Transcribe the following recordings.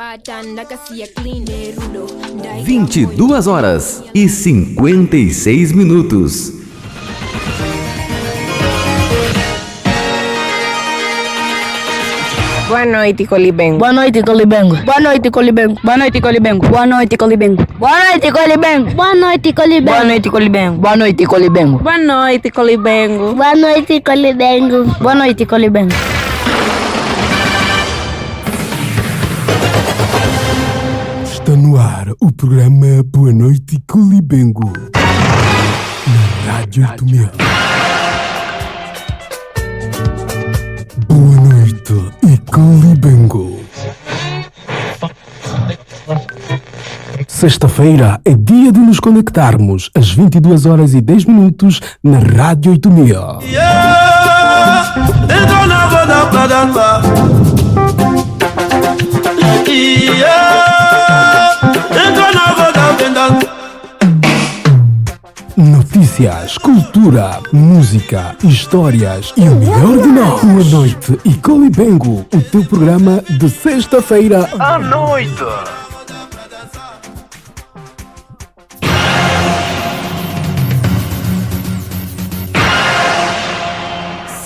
22h56. Boa noite, Colibengo. Boa noite, Colibengo. Boa noite, Colibengo. Boa noite, Colibengo. Boa noite, Colibengo. Boa noite, Colibengo. Boa noite, Colibengo. Boa noite, Colibengo. Boa noite, Colibengo. Boa noite, Colibengo. Boa noite, Colibengo. Boa noite, Colibengo. Está no ar o programa Boa Noite Colibengo na Rádio 8000. Boa noite e Colibengo. Sexta-feira é dia de nos conectarmos às 22h10 na Rádio 8000. Notícias, cultura, música, histórias e o melhor de nós. Boa noite e Colibengo, o teu programa de sexta-feira à noite.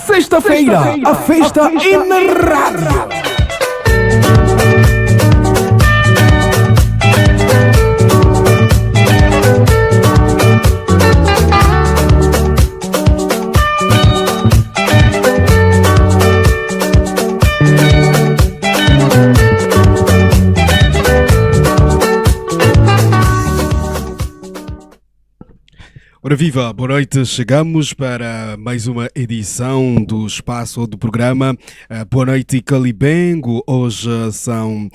Sexta-feira, a festa é na rádio. Ora viva, boa noite, chegamos para mais uma edição do espaço ou do programa Boa Noite Colibengo. Hoje são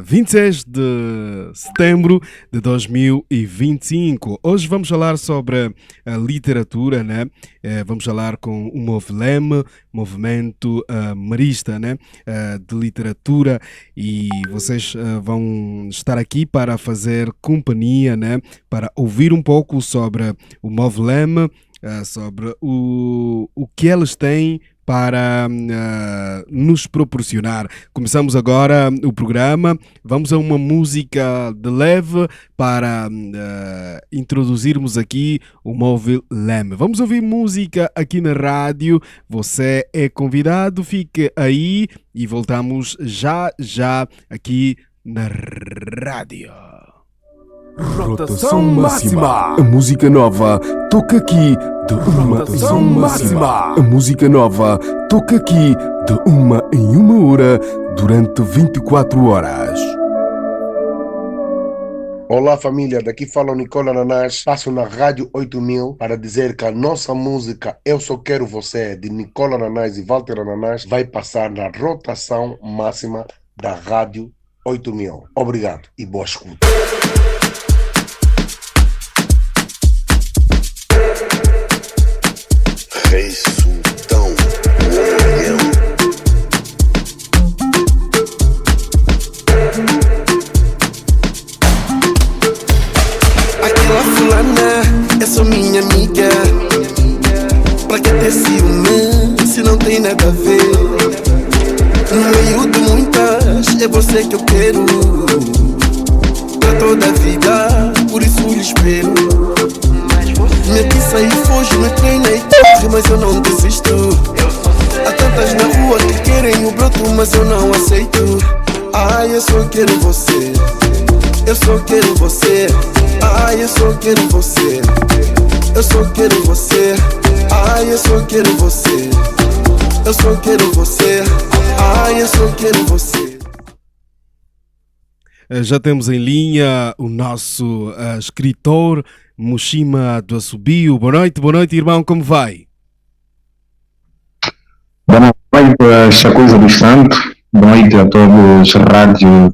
26 de setembro de 2025. Hoje vamos falar sobre a literatura, né? Vamos falar com o MOVLEM, Movimento Marista, né? De literatura, e vocês vão estar aqui para fazer companhia, né? Para ouvir um pouco sobre o MOVLEM, sobre o que eles têm para nos proporcionar. Começamos agora o programa, vamos a uma música de leve para introduzirmos aqui o MOVLEM. Vamos ouvir música aqui na rádio, você é convidado, fique aí e voltamos já aqui na rádio. Rotação máxima. A música nova toca aqui de uma rotação máxima. A música nova toca aqui de uma em uma hora durante 24 horas. Olá família, daqui fala o Nicola Nanás. Passo na Rádio 8000 para dizer que a nossa música Eu Só Quero Você, de Nicola Nanás e Walter Nanás, vai passar na rotação máxima da Rádio 8000. Obrigado e boa escuta. Rei Sultão, o Orião. Aquela fulana é só minha amiga. Pra que ter ciúme se não tem nada a ver? No meio de muitas é você que eu quero pra toda a vida, por isso lhe espero. Me pisa e foge, me treina e corre, mas eu não desisto. Há tantas na rua que querem o broto, mas eu não aceito. Ai, eu só quero você. Eu só quero você. Ai, eu só quero você. Eu só quero você. Ai, eu só quero você. Eu só quero você. Ai, eu só quero você. Já temos em linha o nosso escritor Mushima do Assobio. Boa noite, irmão, como vai? Boa noite, Chacoisa do Santo. Boa noite a todos os rádios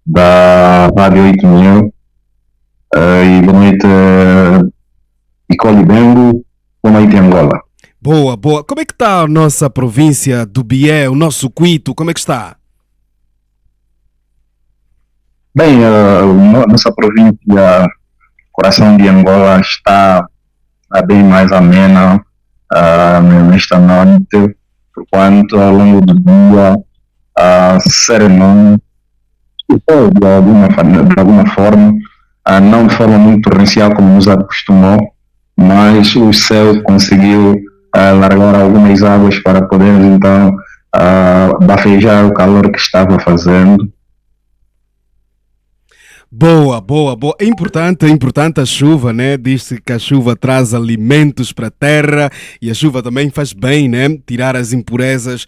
da Rádio 8000. E boa noite, Colibengo. Boa noite, Angola. Boa. Como é que está a nossa província do Bié, o nosso Cuito? Como é que está? Bem, nossa província, coração de Angola, está bem mais amena nesta noite, porquanto ao longo do dia sereno participou de alguma forma, não de forma muito torrencial como nos acostumou, mas o céu conseguiu largar algumas águas para podermos então bafejar o calor que estava fazendo. Boa, boa, boa. É importante a chuva, né? Diz-se que a chuva traz alimentos para a terra e a chuva também faz bem, né? Tirar as impurezas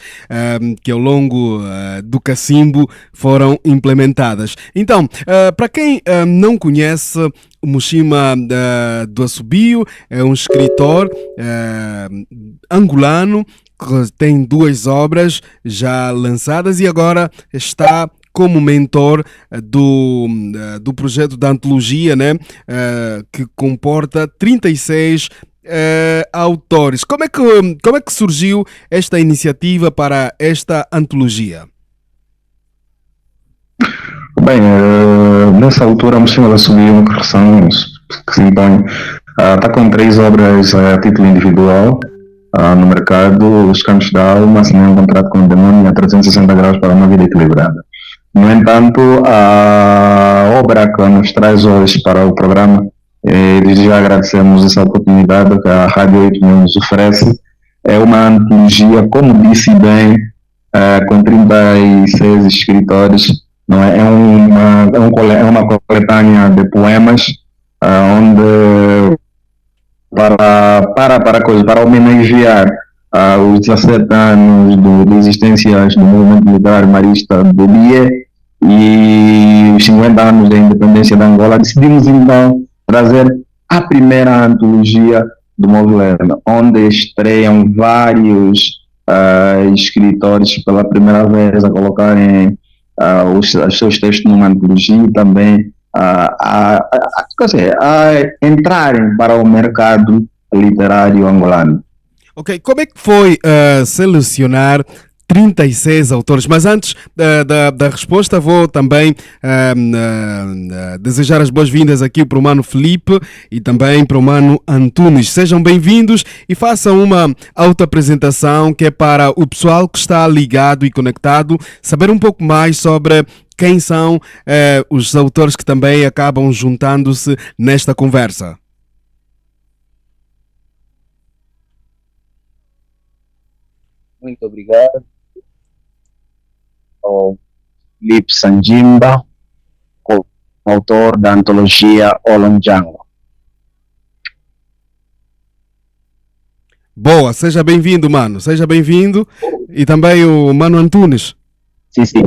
que ao longo do cacimbo foram implementadas. Então, para quem não conhece, o Mushima do Assobio é um escritor angolano que tem 2 obras já lançadas e agora está como mentor do projeto da antologia, né? Que comporta 36 autores. Como é que surgiu esta iniciativa para esta antologia? Bem, nessa altura, a Mochila subiu uma correção que se impõe. Está com 3 obras a título individual no mercado. Os Cantos da Alma, assinei um contrato com o demônio a 360 graus para uma vida equilibrada. No entanto, a obra que nos traz hoje para o programa, desde já agradecemos essa oportunidade que a Rádio 8 nos oferece. É uma antologia, como disse bem, com 36 escritores. Não é? É uma coletânea de poemas onde para homenagear os 17 anos de existência do movimento militar marista do BIE e os 50 anos da independência da Angola, decidimos então trazer a primeira antologia do movimento, onde estreiam vários escritores pela primeira vez a colocarem os seus textos numa antologia e também a entrarem para o mercado literário angolano. Ok, como é que foi selecionar 36 autores? Mas antes da resposta, vou também desejar as boas-vindas aqui para o Mano Felipe e também para o Mano Antunes. Sejam bem-vindos e façam uma autoapresentação que é para o pessoal que está ligado e conectado saber um pouco mais sobre quem são os autores que também acabam juntando-se nesta conversa. Muito obrigado ao Felipe Sanjimba, autor da antologia Olonjango. Boa, seja bem-vindo, mano. Seja bem-vindo. E também o Mano Antunes. Sim, sim.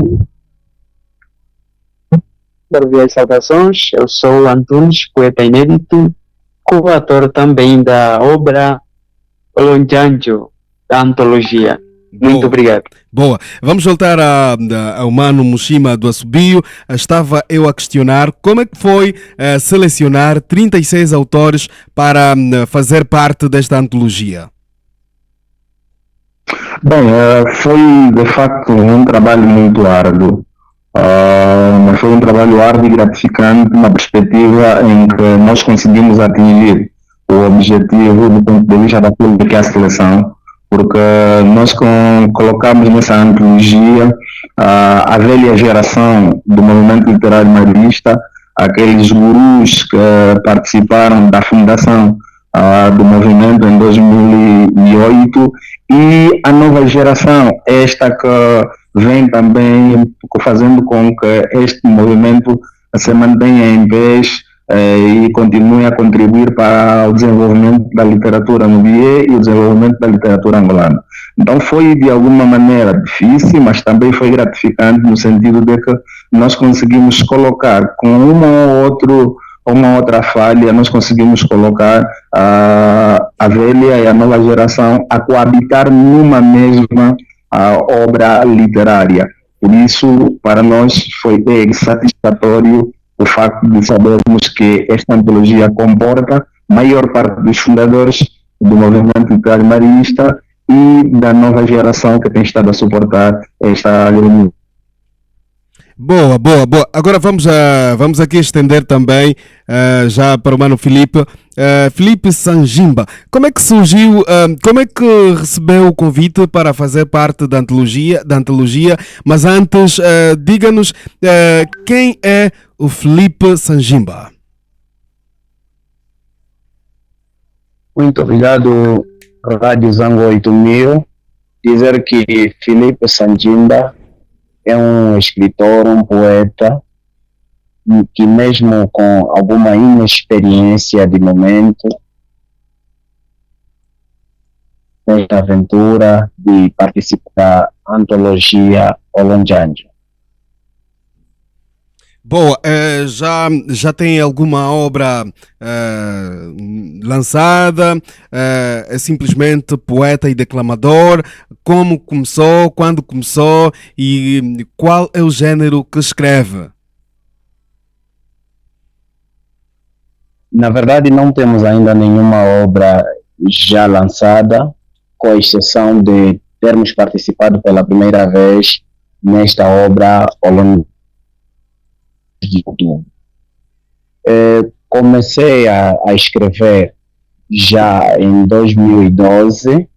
As saudações, eu sou o Antunes, poeta inédito, coautor também da obra Olonjango, da antologia. Muito obrigado. Boa. Vamos voltar ao Mano Mushima do Assobio. Estava eu a questionar como é que foi selecionar 36 autores para fazer parte desta antologia. Bem, foi de facto um trabalho muito árduo, mas foi um trabalho árduo e gratificante na perspectiva em que nós conseguimos atingir o objetivo do ponto de vista daquilo que é a seleção, porque nós colocamos nessa antologia a velha geração do movimento literário marista, aqueles gurus que participaram da fundação do movimento em 2008 e a nova geração, esta que vem também fazendo com que este movimento se mantenha em pé e continue a contribuir para o desenvolvimento da literatura no BIE e o desenvolvimento da literatura angolana. Então foi de alguma maneira difícil, mas também foi gratificante no sentido de que nós conseguimos colocar com uma outra falha, nós conseguimos colocar a velha e a nova geração a coabitar numa mesma obra literária. Por isso, para nós foi satisfatório o facto de sabermos que esta antologia comporta a maior parte dos fundadores do movimento literário marista e da nova geração que tem estado a suportar esta agremiação. Boa, boa, boa. Agora vamos aqui estender também já para o mano Filipe. Filipe Sanjimba, como é que surgiu, como é que recebeu o convite para fazer parte da antologia, mas antes diga-nos quem é o Filipe Sanjimba? Muito obrigado, Rádio Zango 8000. Dizer que Filipe Sanjimba é um escritor, um poeta, que mesmo com alguma inexperiência de momento, nesta aventura de participar da antologia Olonjanjo. Boa, já tem alguma obra lançada? É simplesmente poeta e declamador? Como começou? Quando começou? E qual é o gênero que escreve? Na verdade, não temos ainda nenhuma obra já lançada, com exceção de termos participado pela primeira vez nesta obra Olonjanjo. Comecei a escrever já em 2012.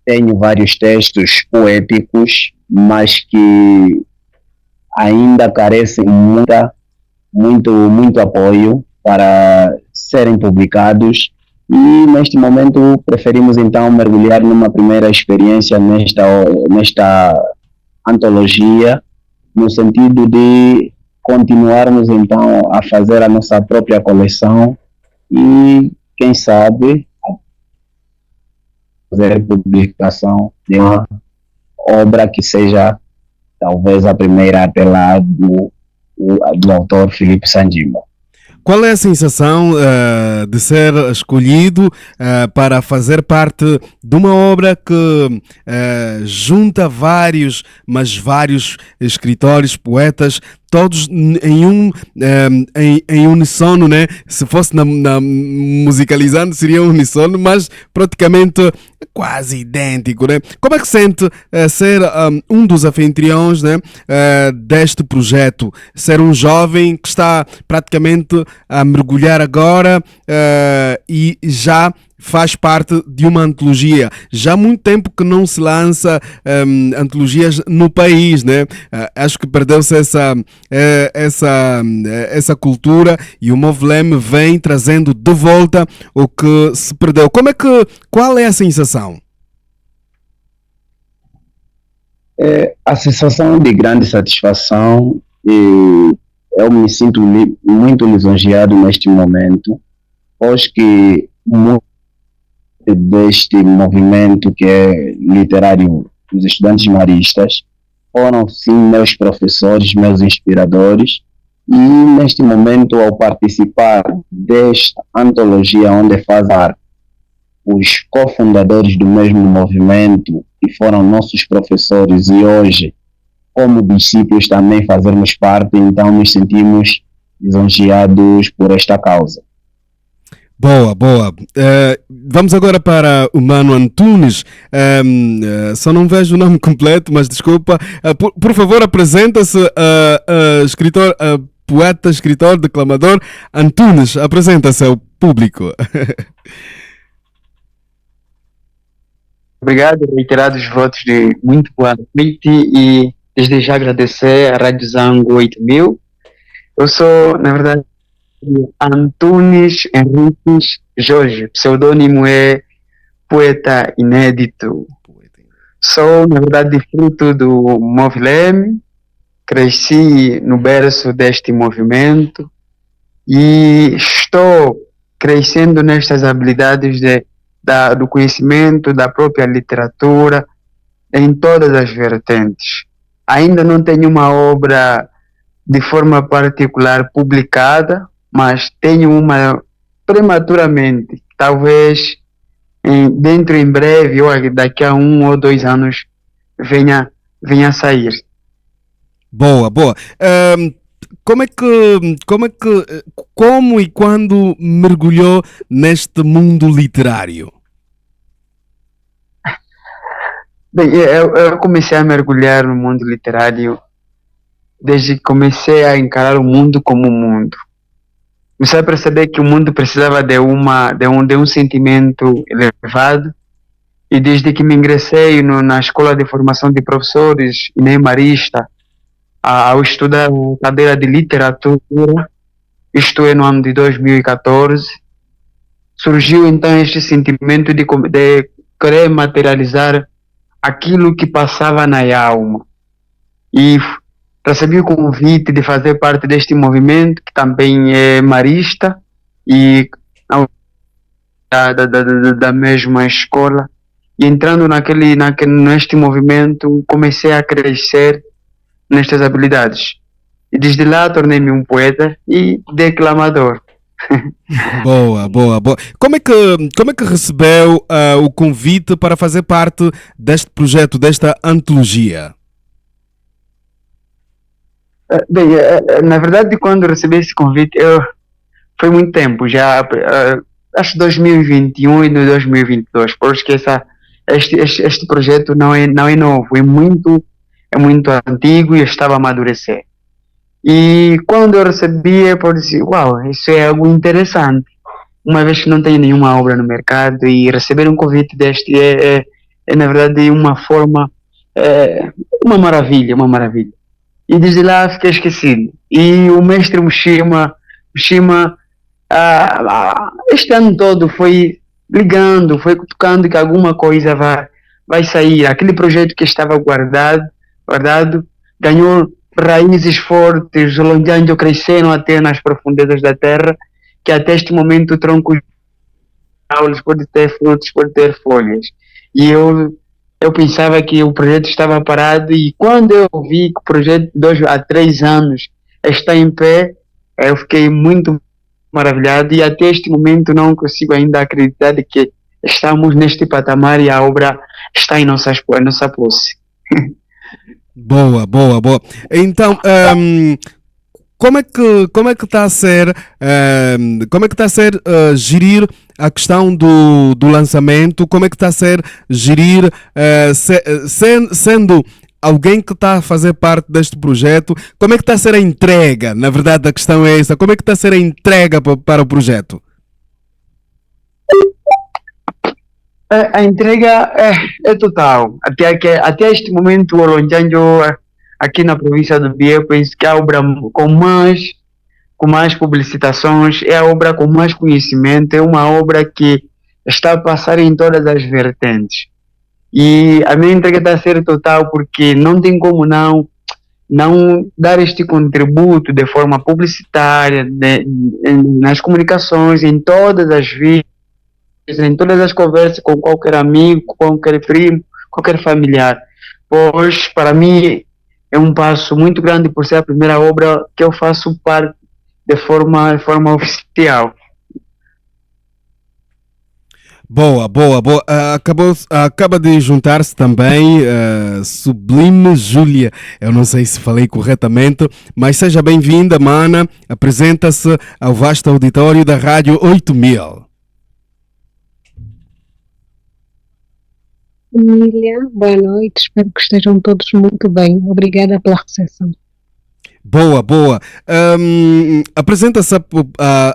Tenho vários textos poéticos, mas que ainda carecem muito apoio para serem publicados. E neste momento preferimos então mergulhar numa primeira experiência nesta antologia, no sentido de continuarmos então a fazer a nossa própria coleção e, quem sabe, fazer publicação de uma obra que seja talvez a primeira até lá do autor Filipe Sanjimba. Qual é a sensação de ser escolhido para fazer parte de uma obra que junta vários escritores, poetas, todos em uníssono, né? Se fosse musicalizando seria uníssono, mas praticamente quase idêntico, né? Como é que sente ser um dos anfitriões, né, deste projeto? Ser um jovem que está praticamente a mergulhar agora e já faz parte de uma antologia. Já há muito tempo que não se lança antologias no país, né? Acho que perdeu-se essa cultura e o Movlem vem trazendo de volta o que se perdeu. Qual é a sensação? A sensação de grande satisfação, e eu me sinto muito lisonjeado neste momento, pois que deste movimento que é literário dos estudantes maristas foram sim meus professores, meus inspiradores, e neste momento, ao participar desta antologia onde fazem parte os cofundadores do mesmo movimento que foram nossos professores e hoje como discípulos também fazermos parte, então nos sentimos lisonjeados por esta causa. Boa, boa. Vamos agora para o Mano Antunes. Só não vejo o nome completo, mas desculpa. Por favor, apresenta-se, escritor, poeta, escritor, declamador. Antunes, apresenta-se ao público. Obrigado, reiterados votos de muito boa noite e desde já agradecer à Rádio Zango 8000. Eu sou, na verdade, Antunes Henriques Jorge, pseudônimo é poeta inédito. Sou, na verdade, fruto do Movlem, cresci no berço deste movimento e estou crescendo nestas habilidades do conhecimento da própria literatura em todas as vertentes. Ainda não tenho uma obra de forma particular publicada, mas tenho uma prematuramente, talvez dentro em breve ou daqui a 1 ou 2 anos venha a sair. Boa, boa. Como e quando mergulhou neste mundo literário? Bem, eu comecei a mergulhar no mundo literário desde que comecei a encarar o mundo como um mundo. Comecei a perceber que o mundo precisava de um sentimento elevado, e desde que me ingressei na Escola de Formação de Professores, Inei Marista, ao estudar a cadeira de literatura, isto é no ano de 2014, surgiu então este sentimento de querer materializar aquilo que passava na alma. E recebi o convite de fazer parte deste movimento, que também é marista, e da mesma escola. E entrando neste movimento, comecei a crescer nestas habilidades. E desde lá tornei-me um poeta e declamador. Boa, boa, boa. Como é que recebeu o convite para fazer parte deste projeto, desta antologia? Bem, na verdade, quando recebi esse convite, foi muito tempo, já acho 2021 e 2022, porque este projeto não é novo, é muito antigo e estava a amadurecer. E quando eu recebi, eu disse, uau, isso é algo interessante, uma vez que não tenho nenhuma obra no mercado, e receber um convite deste é na verdade uma forma, uma maravilha. E desde lá fiquei esquecido. E o mestre Mushima, este ano todo foi ligando, foi cutucando que alguma coisa vai sair. Aquele projeto que estava guardado ganhou raízes fortes, longeando, cresceram até nas profundezas da terra, que até este momento o tronco pode ter frutos, pode ter folhas. E eu pensava que o projeto estava parado, e quando eu vi que o projeto de 2 a 3 anos está em pé, eu fiquei muito maravilhado, e até este momento não consigo ainda acreditar de que estamos neste patamar e a obra está em nossa posse. Boa. Então, como é que está a ser, gerir a questão do lançamento? Como é que está a ser gerir, sendo alguém que está a fazer parte deste projeto? Como é que está a ser a entrega? Na verdade, a questão é essa. Como é que está a ser a entrega para o projeto? A entrega é total. Até este momento, o Olonjanjo, aqui na província do Bié, penso que é a obra com mais publicitações, é a obra com mais conhecimento, é uma obra que está a passar em todas as vertentes. E a minha entrega está a ser total, porque não tem como não dar este contributo de forma publicitária, nas comunicações, em todas as vias, em todas as conversas com qualquer amigo, qualquer primo, qualquer familiar. Pois, para mim, é um passo muito grande por ser a primeira obra que eu faço parte de forma oficial. Boa. Acaba de juntar-se também Sublime Júlia. Eu não sei se falei corretamente, mas seja bem-vinda, mana. Apresenta-se ao vasto auditório da Rádio 8000. Família, boa noite, espero que estejam todos muito bem. Obrigada pela recepção. Boa. Apresenta-se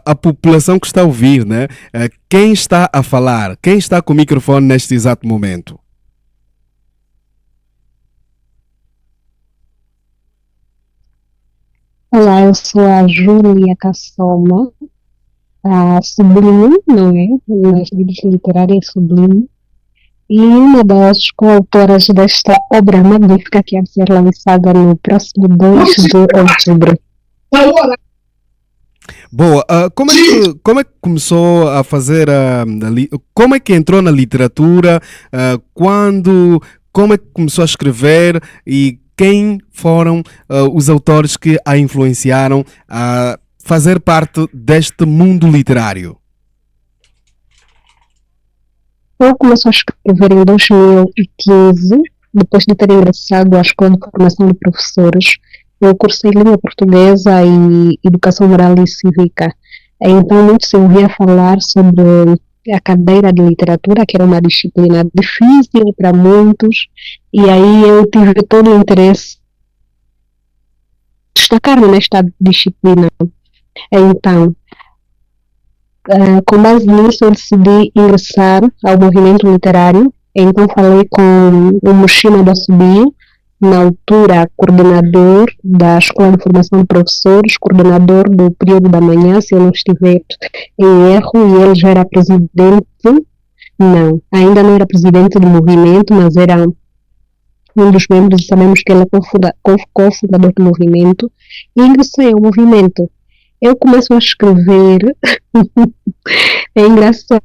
a população que está a ouvir, né? Quem está a falar? Quem está com o microfone neste exato momento? Olá, eu sou a Júlia Cassoma, a Sublime, não é? Nas vidas literárias Sublime. E uma das coautoras desta obra magnífica que há de ser lançada no próximo 2 de outubro. Boa. Como é que começou a fazer como é que entrou na literatura? Como é que começou a escrever? E quem foram os autores que a influenciaram a fazer parte deste mundo literário? Eu comecei a escrever em 2015, depois de ter ingressado à Escola de Formação de Professores. Eu cursei Língua Portuguesa e Educação Moral e Cívica. Então, muito se ouvia falar sobre a cadeira de literatura, que era uma disciplina difícil para muitos, e aí eu tive todo o interesse destacar-me nesta disciplina. Então, com base nisso, eu decidi ingressar ao movimento literário. Então, falei com o Mushima da Subia, na altura coordenador da Escola de Formação de Professores, coordenador do período da manhã, se eu não estiver em erro, e ele já era presidente, não, ainda não era presidente do movimento, mas era um dos membros, e sabemos que ele é cofundador do movimento, e ingressei ao movimento. Eu começo a escrever, é engraçado, o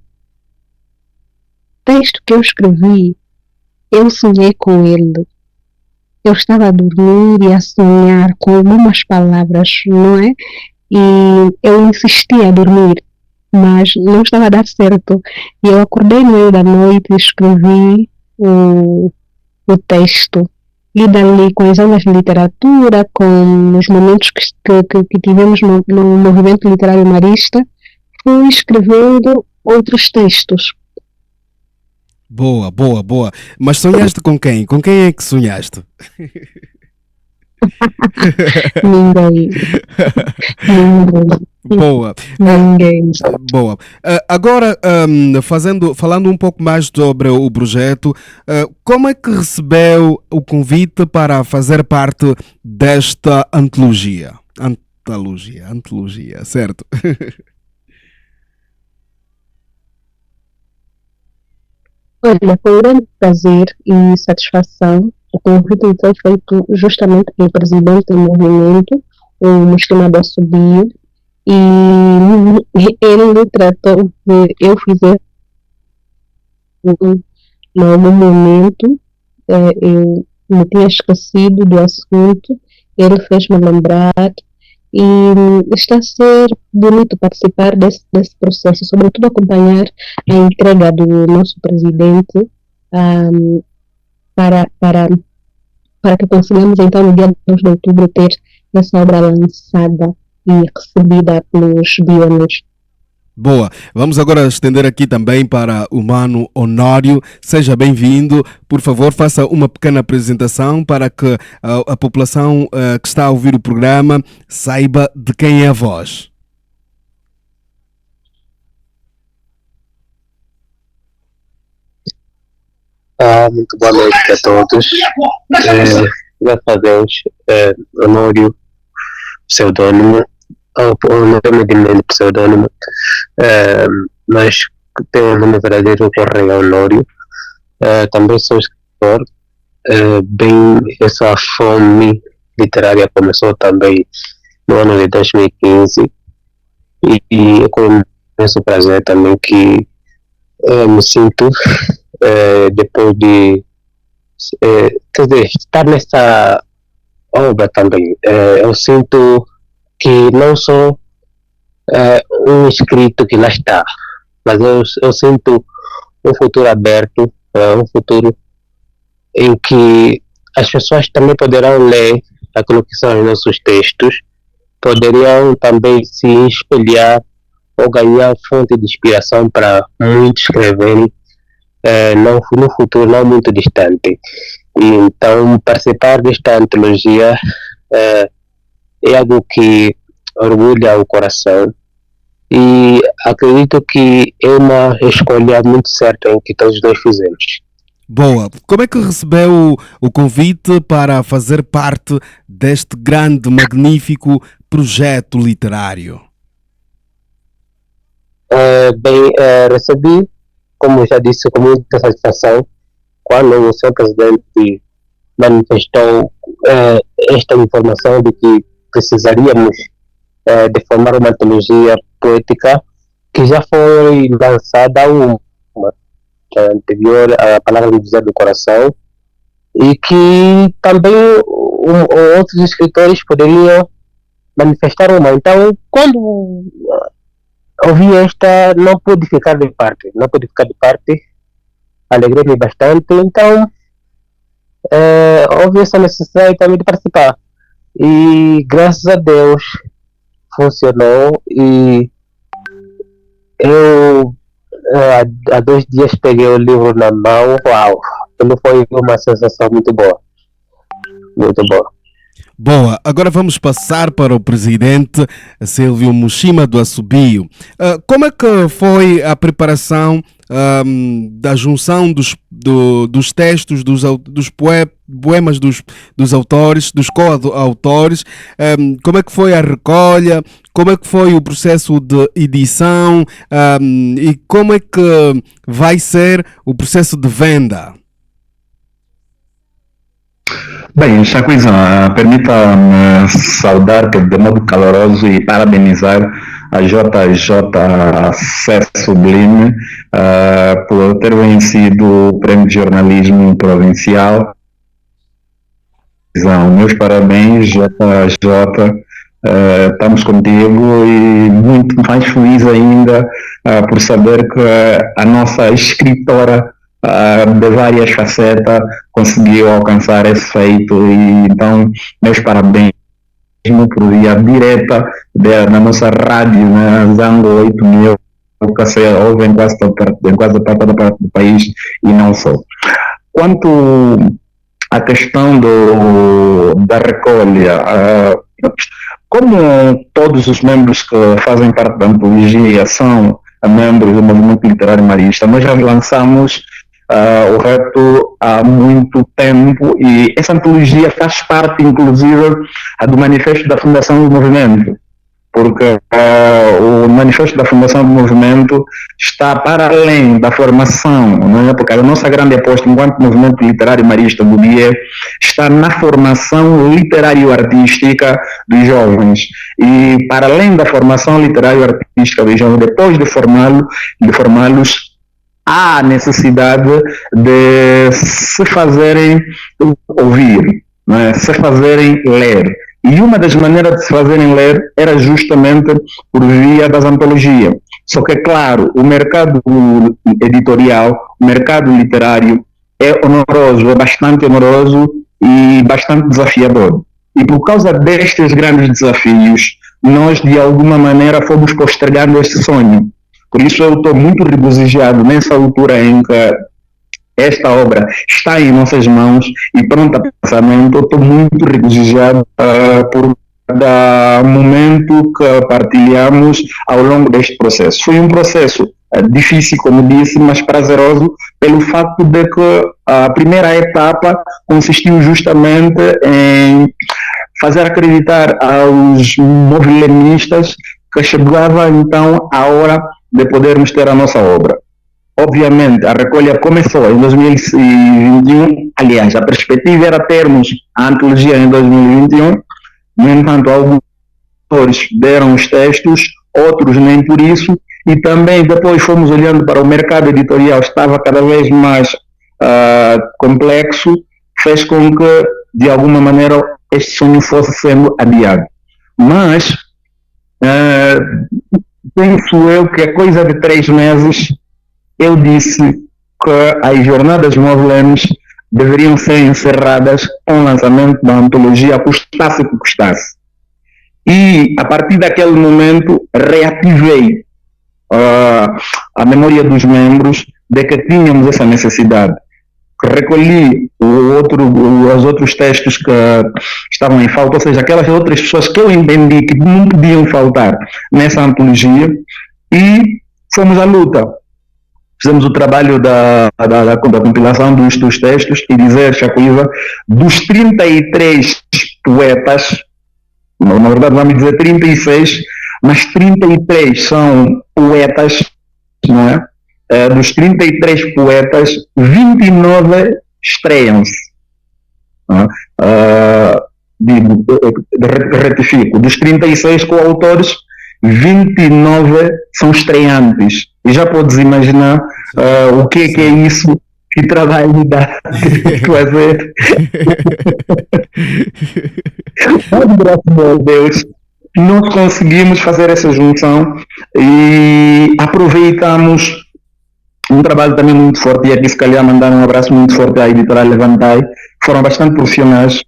texto que eu escrevi, eu sonhei com ele. Eu estava a dormir e a sonhar com algumas palavras, não é? E eu insisti a dormir, mas não estava a dar certo. E eu acordei no meio da noite e escrevi o texto. E dali, com as aulas de literatura, com os momentos que tivemos no movimento literário marista, fui escrevendo outros textos. Boa, boa, boa. Mas sonhaste com quem? Com quem é que sonhaste? Ninguém. Boa. Ninguém. Boa. Agora, falando um pouco mais sobre o projeto, como é que recebeu o convite para fazer parte desta antologia? Antologia, certo? Olha, foi um grande prazer e satisfação. O convite foi feito justamente pelo presidente do movimento, o Mushima da Subia, e ele tratou de eu fizer em algum momento, eu me tinha esquecido do assunto, ele fez-me lembrar, e está a ser bonito participar desse processo, sobretudo acompanhar a entrega do nosso presidente para que consigamos então no dia 2 de outubro ter essa obra lançada e recebida pelos bionos. Boa, vamos agora estender aqui também para o Mano Honório. Seja bem-vindo, por favor faça uma pequena apresentação para que a população que está a ouvir o programa saiba de quem é a voz. Muito boa noite a todos. Graças a Deus, Honório, pseudônimo, o nome de meu pseudônimo, mas tenho o nome verdadeiro, Correia Honório. Também sou escritor. Bem, essa fome literária começou também no ano de 2015 e eu com imenso prazer também que me sinto depois de quer dizer, estar nessa obra também. Eu sinto que não sou um escrito que lá está, mas eu sinto um futuro aberto, um futuro em que as pessoas também poderão ler aquilo que são os nossos textos, poderiam também se espelhar ou ganhar fonte de inspiração para muitos escreverem no futuro não muito distante. E então participar desta antologia é algo que orgulha o coração e acredito que é uma escolha muito certa em que todos nós fizemos. Boa. Como é que recebeu o convite para fazer parte deste grande, magnífico projeto literário? Recebi, como já disse, com muita satisfação quando o seu presidente manifestou esta informação de que precisaríamos de formar uma antologia poética que já foi lançada uma anterior à Palavra de Dizer do Coração e que também outros escritores poderiam manifestar uma. Então, quando ouvi esta, não pude ficar de parte, alegrei-me bastante, então houve essa necessidade também de participar e graças a Deus funcionou e eu há 2 dias peguei o livro na mão. Uau, aquilo foi uma sensação muito boa, muito boa. Boa, agora vamos passar para o presidente Silvio Mushima do Assobio. Como é que foi a preparação da junção dos textos, dos poemas dos autores, dos coautores? Como é que foi a recolha? Como é que foi o processo de edição? E como é que vai ser o processo de venda? Bem, Chacuizão, permita-me saudar de modo caloroso e parabenizar a JJ Sé Sublime por ter vencido o Prêmio de Jornalismo Provincial. Meus parabéns, JJ. Estamos contigo e muito mais feliz ainda por saber que a nossa escritora de várias facetas conseguiu alcançar esse feito, e então meus parabéns por via direta na nossa rádio, na Zango 8000, que se ouve em quase toda parte do país e não só. Quanto à questão da recolha, como todos os membros que fazem parte da antologia são membros do movimento literário marista, nós já lançamos o reto há muito tempo, e essa antologia faz parte, inclusive, do manifesto da Fundação do Movimento, porque o manifesto da Fundação do Movimento está para além da formação, não é? Porque a nossa grande aposta enquanto movimento literário marista do DIE está na formação literário-artística dos jovens, e para além da formação literário-artística dos jovens, depois de formá-los, há necessidade de se fazerem ouvir, né? Se fazerem ler. E uma das maneiras de se fazerem ler era justamente por via das antologias. Só que, claro, o mercado editorial, o mercado literário é oneroso, é bastante oneroso e bastante desafiador. E por causa destes grandes desafios, nós, de alguma maneira, fomos postergando este sonho. Por isso eu estou muito regozijado nessa altura em que esta obra está em nossas mãos e pronta para lançamento. Eu estou muito regozijado por cada momento que partilhamos ao longo deste processo. Foi um processo difícil, como disse, mas prazeroso, pelo facto de que a primeira etapa consistiu justamente em fazer acreditar aos movilemistas que chegava então a hora de podermos ter a nossa obra. Obviamente, a recolha começou em 2021, aliás, a perspectiva era termos a antologia em 2021, no entanto, alguns autores deram os textos, outros nem por isso, e também depois fomos olhando para o mercado editorial, estava cada vez mais complexo, fez com que, de alguma maneira, este sonho fosse sendo adiado. Mas, penso eu que a coisa de 3 meses eu disse que as jornadas Movilemes deveriam ser encerradas com o lançamento da antologia, custasse o que custasse. E a partir daquele momento reativei a memória dos membros de que tínhamos essa necessidade. Recolhi os outros textos que estavam em falta, ou seja, aquelas outras pessoas que eu entendi que não podiam faltar nessa antologia, e fomos à luta. Fizemos o trabalho da compilação dos textos e dizer, Chacuiza, dos 33 poetas, na verdade vamos dizer 36, mas 33 são poetas, não é? Dos 33 poetas, 29 estreiam-se. Retifico, dos 36 coautores, 29 são estreantes. E já podes imaginar o que é isso, que trabalho dá fazer. Mas, graças a Deus, nós conseguimos fazer essa junção e aproveitamos um trabalho também muito forte, e aqui se calhar mandar um abraço muito forte à editora Levantai, foram bastante profissionais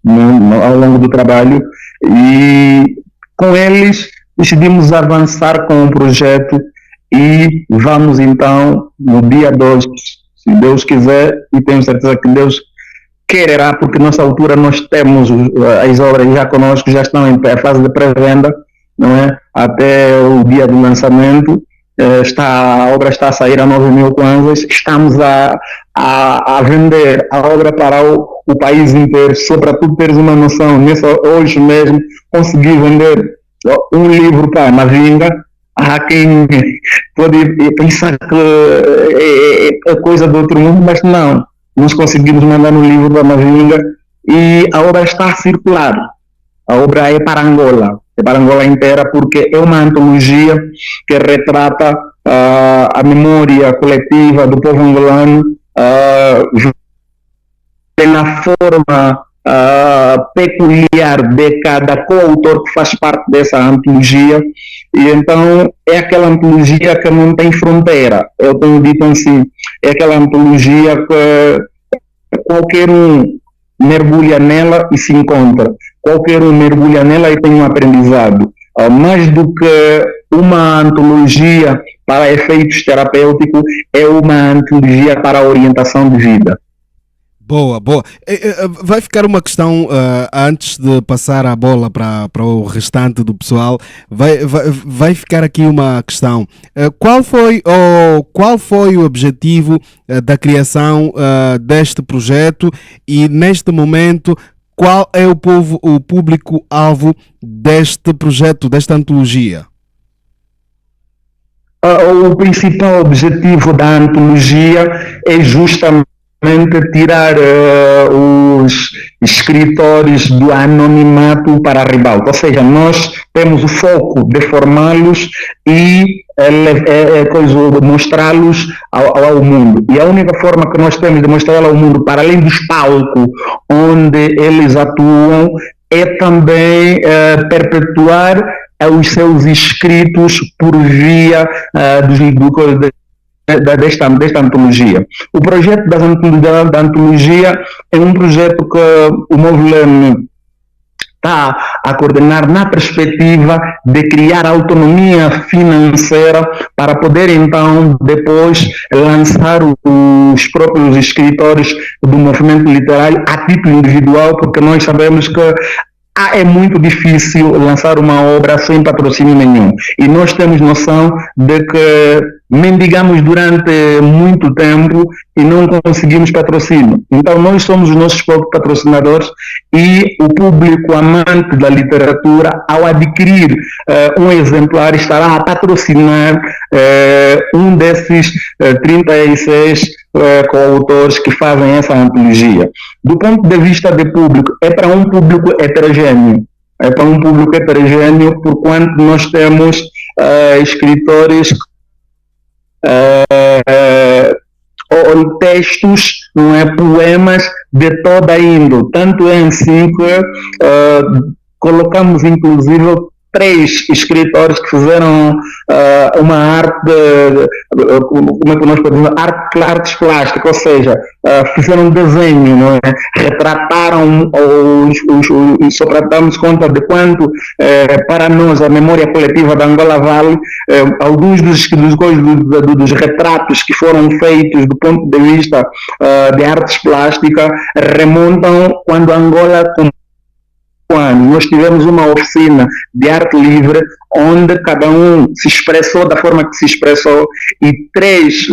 ao longo do trabalho, e com eles decidimos avançar com o projeto, e vamos então no dia 2, se Deus quiser, e tenho certeza que Deus quererá, porque nessa altura nós temos as obras já conosco, já estão em fase de pré-venda, não é? Até o dia do lançamento. A obra está a sair a 9.000 kwanzas, estamos a vender a obra para o país inteiro, só para tu teres uma noção. Hoje mesmo consegui vender um livro para Mavinga. Há quem pode pensar que é coisa do outro mundo, mas não. Nós conseguimos mandar um livro para Mavinga e a obra está a circular. A obra é para Angola inteira, porque é uma antologia que retrata a memória coletiva do povo angolano na forma peculiar de cada coautor que faz parte dessa antologia. E então é aquela antologia que não tem fronteira. Eu tenho dito assim, é aquela antologia que qualquer um mergulha nela e se encontra. Qualquer um mergulha nela e tem um aprendizado. Mais do que uma antologia para efeitos terapêuticos, é uma antologia para a orientação de vida. Boa. Vai ficar uma questão antes de passar a bola para o restante do pessoal. Vai ficar aqui uma questão. Qual foi o objetivo da criação deste projeto e, neste momento, qual é o público-alvo deste projeto, desta antologia? O principal objetivo da antologia é justamente tirar os escritores do anonimato para a ribalta. Ou seja, nós temos o foco de formá-los e mostrá-los ao mundo. E a única forma que nós temos de mostrá-los ao mundo, para além dos palcos onde eles atuam, é também perpetuar os seus escritos por via desta antologia. O projeto da antologia é um projeto que o Movlem está a coordenar na perspectiva de criar autonomia financeira para poder então depois lançar os próprios escritores do movimento literário a título individual, porque nós sabemos que é muito difícil lançar uma obra sem patrocínio nenhum. E nós temos noção de que mendigamos durante muito tempo e não conseguimos patrocínio. Então nós somos os nossos próprios patrocinadores e o público amante da literatura, ao adquirir um exemplar, estará a patrocinar um desses 36 coautores que fazem essa antologia. Do ponto de vista de público, é para um público heterogêneo. É para um público heterogêneo, porquanto nós temos escritores textos, não é, poemas de toda a índole. Tanto é assim que colocamos inclusive 3 escritores que fizeram uma arte, como é que nós podemos dizer, artes plásticas, ou seja, fizeram um desenho, não é? Retrataram, só para darmos conta de quanto para nós a memória coletiva da Angola vale. Alguns dos retratos que foram feitos do ponto de vista de artes plásticas remontam quando a Angola nós tivemos uma oficina de arte livre onde cada um se expressou da forma que se expressou e três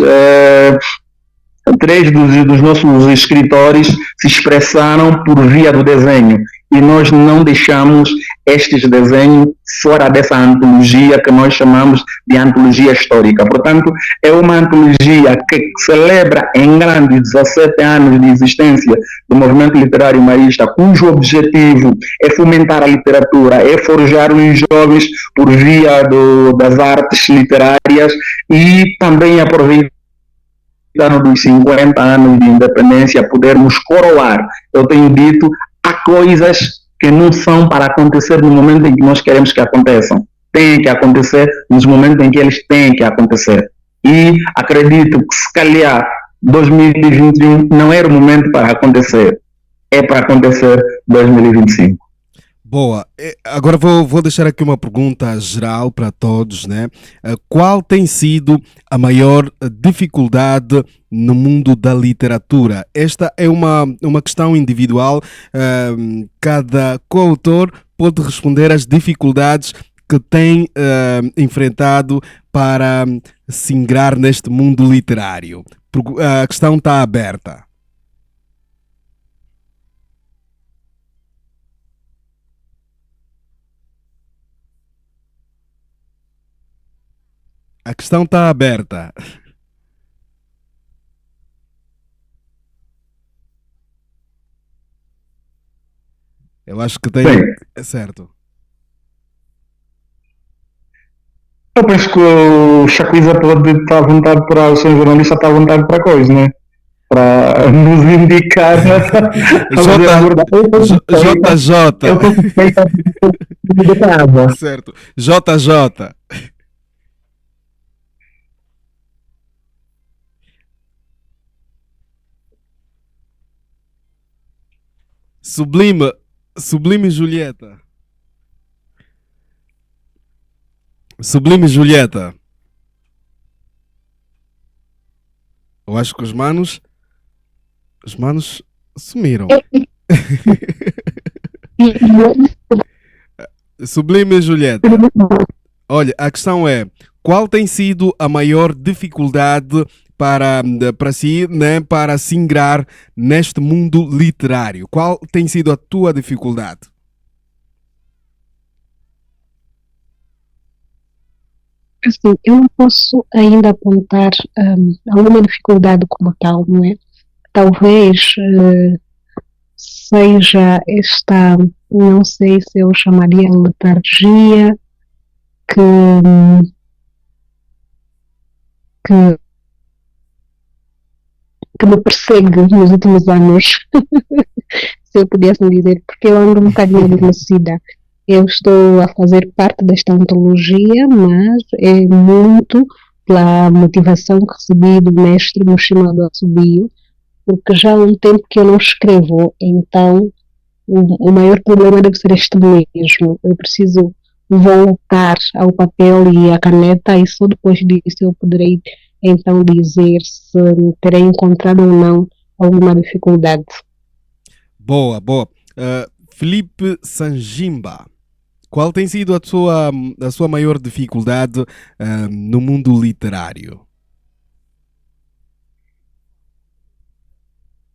dos nossos escritores se expressaram por via do desenho e nós não deixamos estes desenhos fora dessa antologia que nós chamamos de antologia histórica. Portanto, é uma antologia que celebra em grande 17 anos de existência do movimento literário maísta, cujo objetivo é fomentar a literatura, é forjar os jovens por via das artes literárias e também aproveitar dos 50 anos de independência, podermos coroar. Eu tenho dito, há coisas que não são para acontecer no momento em que nós queremos que aconteçam. Tem que acontecer nos momentos em que eles têm que acontecer. E acredito que, se calhar, 2021 não era o momento para acontecer. É para acontecer 2025. Boa. Agora vou deixar aqui uma pergunta geral para todos, né? Qual tem sido a maior dificuldade no mundo da literatura? Esta é uma questão individual. Cada coautor pode responder às dificuldades que tem enfrentado para se ingrar neste mundo literário. A questão está aberta. A questão está aberta. Eu acho que tem. É certo. Eu penso que o Chacuiza pode estar à vontade para o seu jornalista, está à vontade para coisa, né? Para nos indicar. JJ. Certo. JJ. Sublime Julieta. Sublime Julieta. Eu acho que os manos sumiram. Sublime Julieta. Olha, a questão é: qual tem sido a maior dificuldade para si, né, para se ingrar neste mundo literário? Qual tem sido a tua dificuldade? Assim, eu não posso ainda apontar alguma dificuldade como tal, não é? Talvez seja esta, não sei se eu chamaria letargia, que me persegue nos últimos anos, se eu pudesse dizer, porque eu ando um bocadinho adormecida. Eu estou a fazer parte desta antologia, mas é muito pela motivação que recebi do mestre Mushima do Assobio, porque já há um tempo que eu não escrevo, então o maior problema deve ser este mesmo. Eu preciso voltar ao papel e à caneta, e só depois disso eu poderei então dizer se terei encontrado ou não alguma dificuldade. Boa. Felipe Sanjimba, qual tem sido a sua maior dificuldade no mundo literário?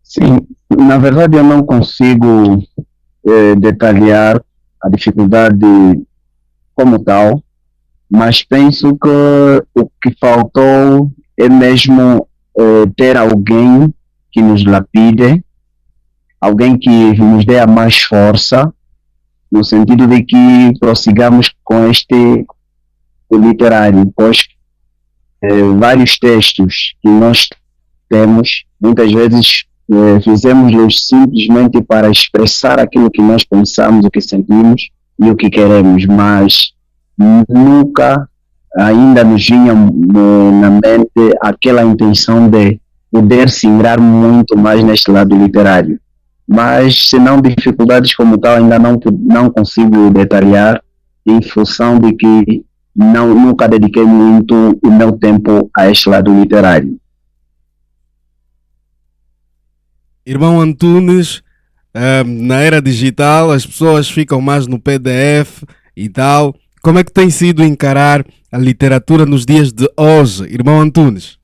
Sim, na verdade eu não consigo detalhar a dificuldade como tal, mas penso que o que faltou é mesmo ter alguém que nos lapide, alguém que nos dê a mais força, no sentido de que prossigamos com este literário, pois vários textos que nós temos, muitas vezes fizemos-los simplesmente para expressar aquilo que nós pensamos, o que sentimos e o que queremos, mas nunca ainda nos vinha na mente aquela intenção de poder se ingrar muito mais neste lado literário. Mas, se não dificuldades como tal, ainda não consigo detalhar, em função de que nunca dediquei muito o meu tempo a este lado literário. Irmão Antunes, na era digital as pessoas ficam mais no PDF e tal. Como é que tem sido encarar a literatura nos dias de hoje, irmão Antunes?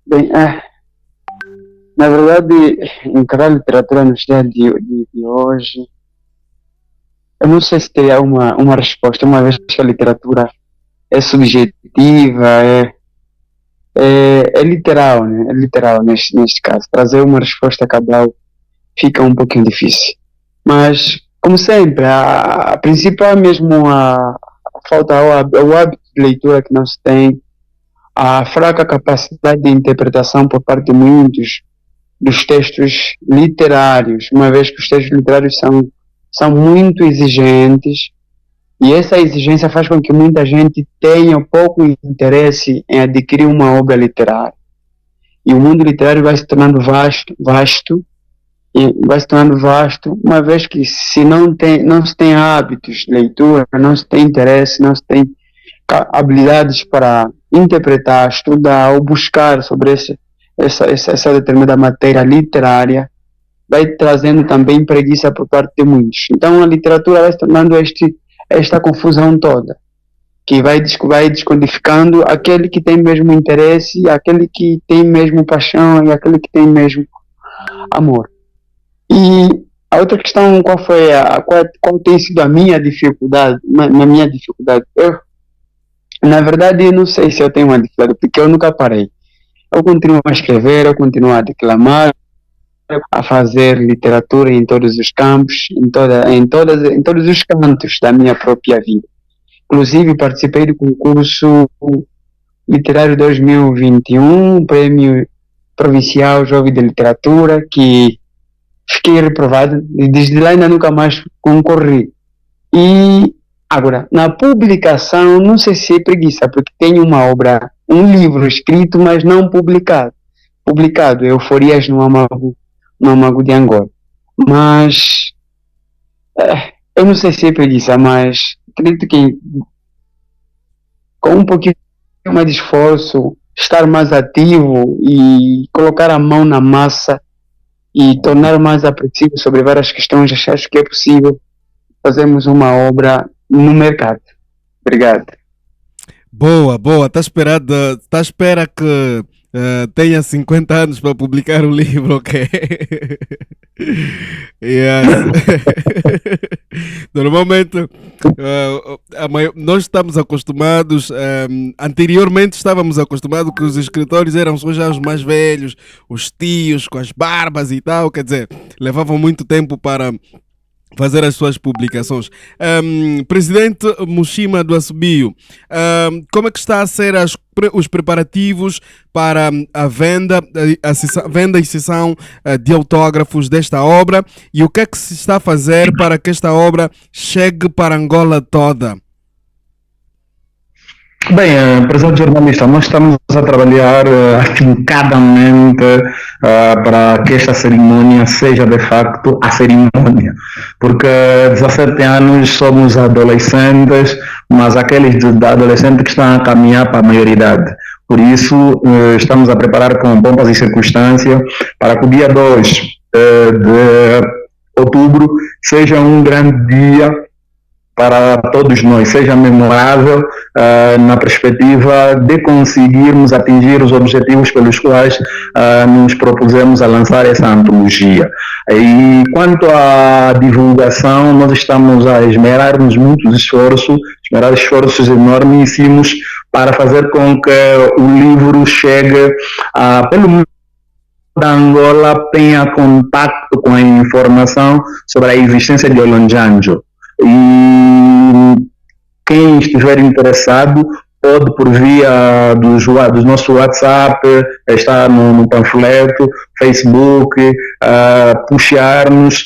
Bem, na verdade, encarar a literatura nos dias de hoje, eu não sei se teria uma resposta, uma vez que a literatura é subjetiva, é literal, né? É literal neste caso. Trazer uma resposta cabal fica um pouquinho difícil. Mas, como sempre, a principal mesmo a falta o hábito de leitura que não se tem, a fraca capacidade de interpretação por parte de muitos dos textos literários, uma vez que os textos literários são muito exigentes, e essa exigência faz com que muita gente tenha pouco interesse em adquirir uma obra literária. E o mundo literário vai se tornando vasto e vai se tornando vasto, uma vez que se não se tem hábitos de leitura, não se tem interesse, não se tem habilidades para interpretar, estudar ou buscar sobre essa determinada matéria literária, vai trazendo também preguiça por parte de muitos. Então a literatura vai se tornando esta confusão toda, que vai descodificando aquele que tem mesmo interesse, aquele que tem mesmo paixão e aquele que tem mesmo amor. E a outra questão, qual tem sido a minha dificuldade, na minha dificuldade? Na verdade, eu não sei se eu tenho uma dificuldade, porque eu nunca parei. Eu continuo a escrever, eu continuo a declamar, a fazer literatura em todos os campos, em todos os cantos da minha própria vida. Inclusive, participei do concurso literário 2021, Prêmio Provincial Jovem de Literatura, que fiquei reprovado e desde lá ainda nunca mais concorri. E agora, na publicação, não sei se é preguiça, porque tenho uma obra, um livro escrito, mas não publicado. Publicado, Euforias no Âmago de Angola. Mas, eu não sei se é preguiça, mas acredito que com um pouquinho mais de esforço, estar mais ativo e colocar a mão na massa e tornar mais apreciável sobre várias questões, acho que é possível fazermos uma obra no mercado. Obrigado. Boa. Tá à espera que tenha 50 anos para publicar um livro, ok? Yes. Normalmente, nós estamos acostumados, anteriormente estávamos acostumados que os escritores eram só já os mais velhos, os tios com as barbas e tal, quer dizer, levavam muito tempo para fazer as suas publicações. Presidente Mushima do Assobio, como é que está a ser os preparativos para a venda e sessão de autógrafos desta obra, e o que é que se está a fazer para que esta obra chegue para Angola toda? Bem, prezado jornalista, nós estamos a trabalhar afincadamente para que esta cerimônia seja de facto a cerimônia, porque 17 anos somos adolescentes, mas aqueles adolescentes que estão a caminhar para a maioridade. Por isso, estamos a preparar com pompas e circunstâncias para que o dia 2 de outubro seja um grande dia para todos nós, seja memorável na perspectiva de conseguirmos atingir os objetivos pelos quais nos propusemos a lançar essa antologia. E quanto à divulgação, nós estamos a esmerar-nos muitos esforços enormíssimos para fazer com que o livro chegue pelo mundo da Angola, tenha contato com a informação sobre a existência de Olonjanjo. E quem estiver interessado pode, por via do nosso WhatsApp, está no panfleto, Facebook, puxar-nos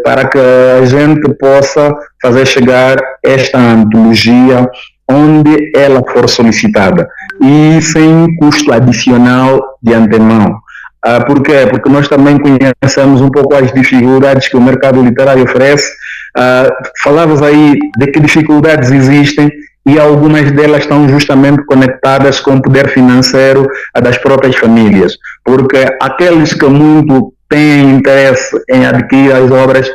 para que a gente possa fazer chegar esta antologia onde ela for solicitada e sem custo adicional de antemão. Por quê? Porque nós também conhecemos um pouco as dificuldades que o mercado literário oferece. Falavas aí de que dificuldades existem e algumas delas estão justamente conectadas com o poder financeiro das próprias famílias, porque aqueles que muito têm interesse em adquirir as obras,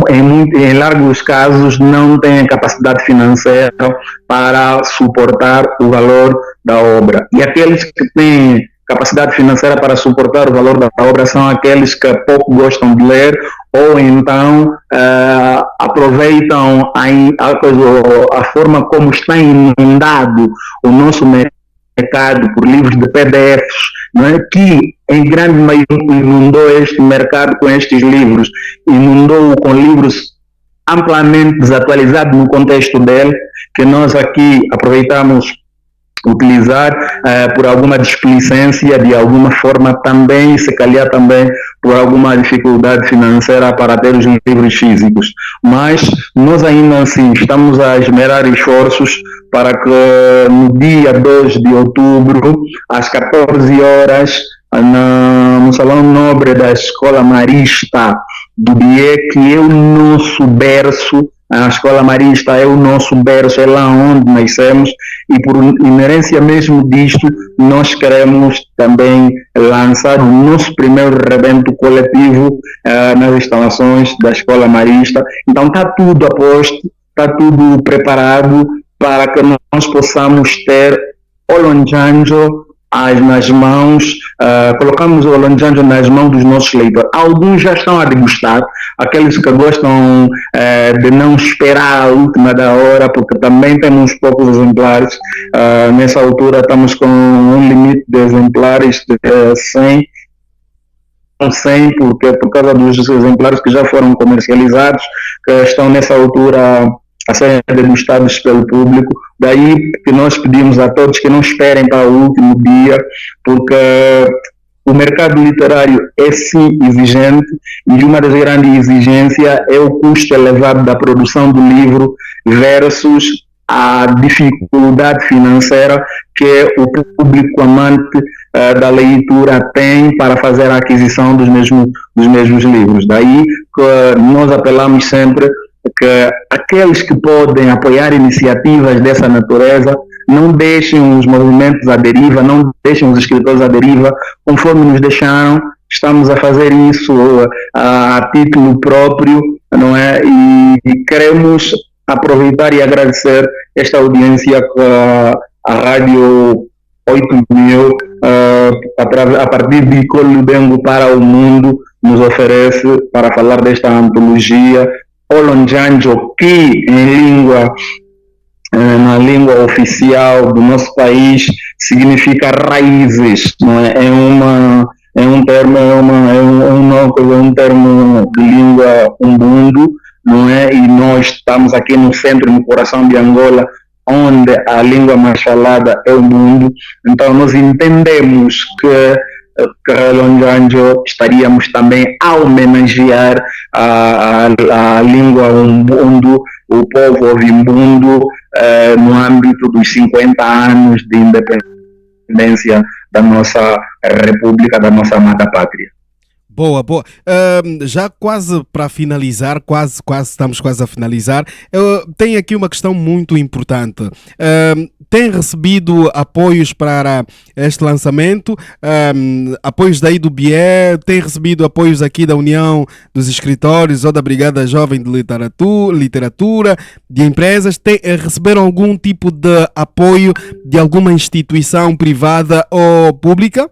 em largos casos não têm capacidade financeira para suportar o valor da obra, e aqueles que têm capacidade financeira para suportar o valor da obra são aqueles que pouco gostam de ler ou então aproveitam a forma como está inundado o nosso mercado por livros de PDFs, não é? Que em grande maioria inundou este mercado com estes livros, inundou com livros amplamente desatualizados no contexto dele, que nós aqui aproveitamos utilizar por alguma displicência, de alguma forma também, se calhar também por alguma dificuldade financeira para ter os livros físicos. Mas nós ainda assim estamos a esmerar esforços para que no dia 2 de outubro, às 14 horas, no Salão Nobre da Escola Marista do BIE, que é o nosso berço. A Escola Marista é o nosso berço, é lá onde nascemos, e por inerência mesmo disto, nós queremos também lançar o nosso primeiro evento coletivo nas instalações da Escola Marista. Então está tudo a posto, está tudo preparado para que nós possamos ter Olonjanjo nas mãos, colocamos o Olonjanjo nas mãos dos nossos leitores. Alguns já estão a degustar, aqueles que gostam de não esperar a última da hora, porque também temos poucos exemplares. Nessa altura estamos com um limite de exemplares de 100, porque por causa dos exemplares que já foram comercializados, que estão nessa altura a serem degustados pelo público. Daí que nós pedimos a todos que não esperem para o último dia, porque o mercado literário é sim exigente, e uma das grandes exigências é o custo elevado da produção do livro versus a dificuldade financeira que o público amante da leitura tem para fazer a aquisição dos mesmos livros. Daí que nós apelamos sempre que aqueles que podem apoiar iniciativas dessa natureza não deixem os movimentos à deriva, não deixem os escritores à deriva, conforme nos deixaram. Estamos a fazer isso a título próprio, não é? E queremos aproveitar e agradecer esta audiência que a Rádio 8000, a partir de Colibengo para o Mundo, nos oferece para falar desta antologia Olonjanjo, que na língua oficial do nosso país significa raízes, não é? É um termo de língua umbundo, não é? E nós estamos aqui no centro, no coração de Angola, onde a língua mais falada é o mundo. Então nós entendemos que Olonjanjo estaríamos também a homenagear a língua umbundo, o povo ovimbundo, no âmbito dos 50 anos de independência da nossa república, da nossa amada pátria. Boa. Já quase para finalizar, estamos quase a finalizar, tenho aqui uma questão muito importante. Tem recebido apoios para este lançamento, apoios daí do BIE, tem recebido apoios aqui da União dos Escritores ou da Brigada Jovem de Literatura, de empresas? Receberam algum tipo de apoio de alguma instituição privada ou pública?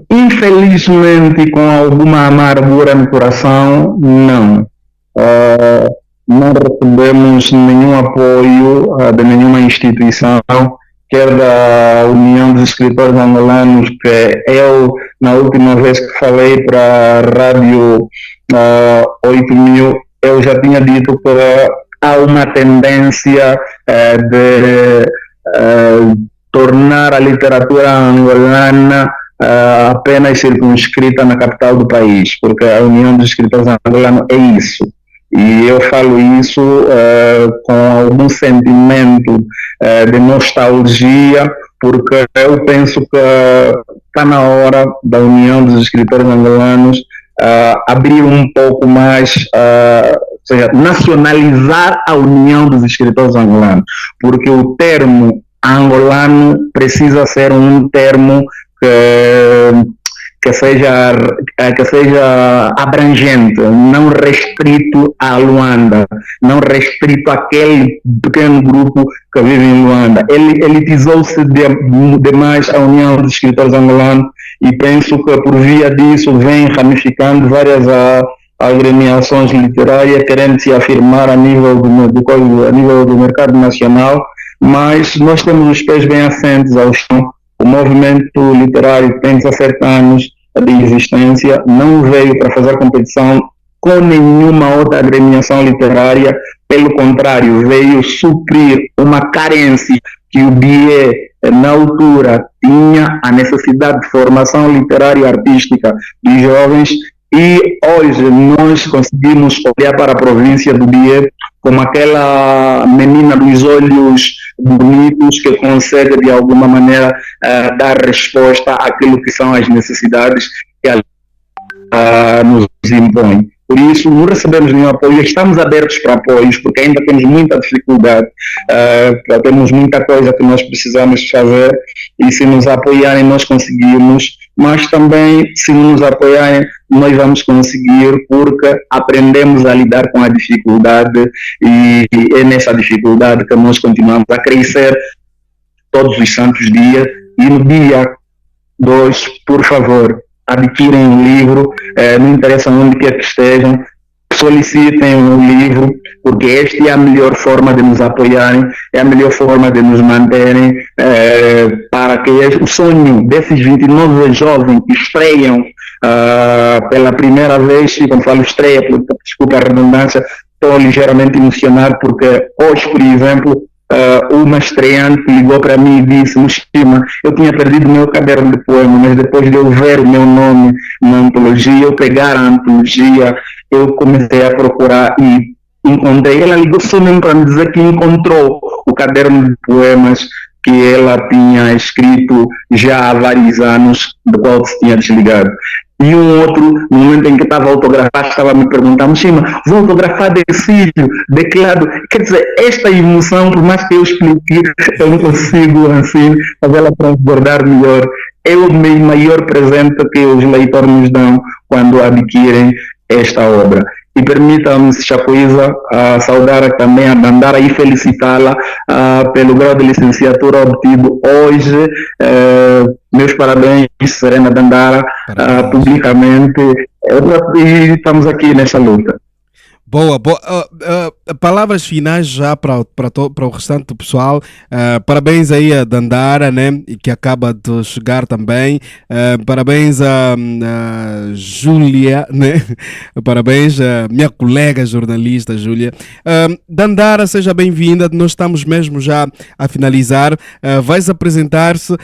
Infelizmente, com alguma amargura no coração, não. Não recebemos nenhum apoio de nenhuma instituição, quer da União dos Escritores Angolanos, que eu, na última vez que falei para a Rádio 8000, eu já tinha dito que há uma tendência de tornar a literatura angolana apenas circunscrita na capital do país, porque a União dos Escritores Angolanos é isso. E eu falo isso com algum sentimento de nostalgia, porque eu penso que está na hora da União dos Escritores Angolanos abrir um pouco mais, ou seja, nacionalizar a União dos Escritores Angolanos, porque o termo angolano precisa ser um termo que seja abrangente, não restrito a Luanda, não restrito àquele pequeno grupo que vive em Luanda. Ele elitizou-se demais a União dos Escritores Angolanos, e penso que por via disso vem ramificando várias agremiações literárias, querendo se afirmar a nível do mercado nacional, mas nós temos os pés bem assentos ao chão. O movimento literário tem 17 anos de existência, não veio para fazer competição com nenhuma outra agremiação literária, pelo contrário, veio suprir uma carência que o BIE, na altura, tinha, a necessidade de formação literária e artística de jovens, e hoje nós conseguimos olhar para a província do BIE como aquela menina dos olhos bonitos que conseguem de alguma maneira dar resposta àquilo que são as necessidades que nos impõe. Por isso, não recebemos nenhum apoio, estamos abertos para apoios, porque ainda temos muita dificuldade, temos muita coisa que nós precisamos fazer, e se nos apoiarem nós conseguimos, mas também se não nos apoiarem nós vamos conseguir, porque aprendemos a lidar com a dificuldade, e é nessa dificuldade que nós continuamos a crescer todos os santos dias. E no dia 2, por favor, adquirem um livro, não interessa onde quer que estejam, solicitem um livro, porque esta é a melhor forma de nos apoiarem, é a melhor forma de nos manterem, para que o sonho desses 29 jovens que estreiam pela primeira vez, e quando falo estreia, desculpa a redundância, estou ligeiramente emocionado, porque hoje, por exemplo, uma estreante ligou para mim e disse: Mushima, eu tinha perdido o meu caderno de poema, mas depois de eu ver o meu nome na antologia, eu pegar a antologia, eu comecei a procurar e encontrei. Ela ligou só mesmo para me dizer que encontrou o caderno de poemas que ela tinha escrito já há vários anos, do qual se tinha desligado. E um outro, no momento em que estava a autografar, estava a me perguntar: Mushima, vou autografar de Cílio, de que lado? Quer dizer, esta emoção, por mais que eu explique, eu não consigo assim fazê-la transbordar melhor. É o maior presente que os leitores nos dão quando adquirem esta obra. E permita-me, Chapuísa, saudar também a Dandara e felicitá-la pelo grau de licenciatura obtido hoje. Meus parabéns, Serena Dandara, publicamente. E estamos aqui nesta luta. Boa. Palavras finais já para o restante do pessoal. Parabéns aí a Dandara, né, que acaba de chegar também. Parabéns a Júlia, né? Parabéns a minha colega jornalista, Júlia. Dandara, seja bem-vinda. Nós estamos mesmo já a finalizar. Vais apresentar-se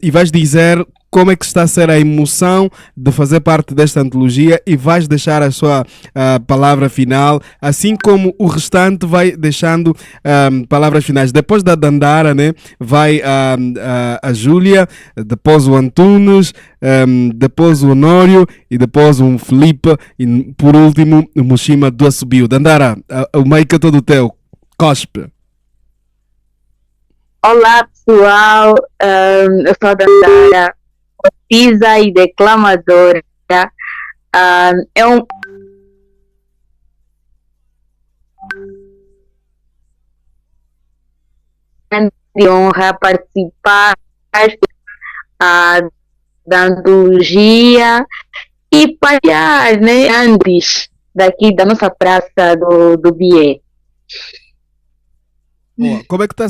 e vais dizer como é que está a ser a emoção de fazer parte desta antologia, e vais deixar a sua palavra final, assim como o restante vai deixando palavras finais. Depois da Dandara, né, vai a Júlia, depois o Antunes, depois o Honório e depois o Felipe, e por último o Mushima do Assobio. Dandara, o mic é todo teu. Cospe. Olá pessoal, eu sou a Dandara, poetisa e declamadora. É um grande honra participar da antologia e partilhar, né, antes daqui da nossa praça do Bié. Como é que está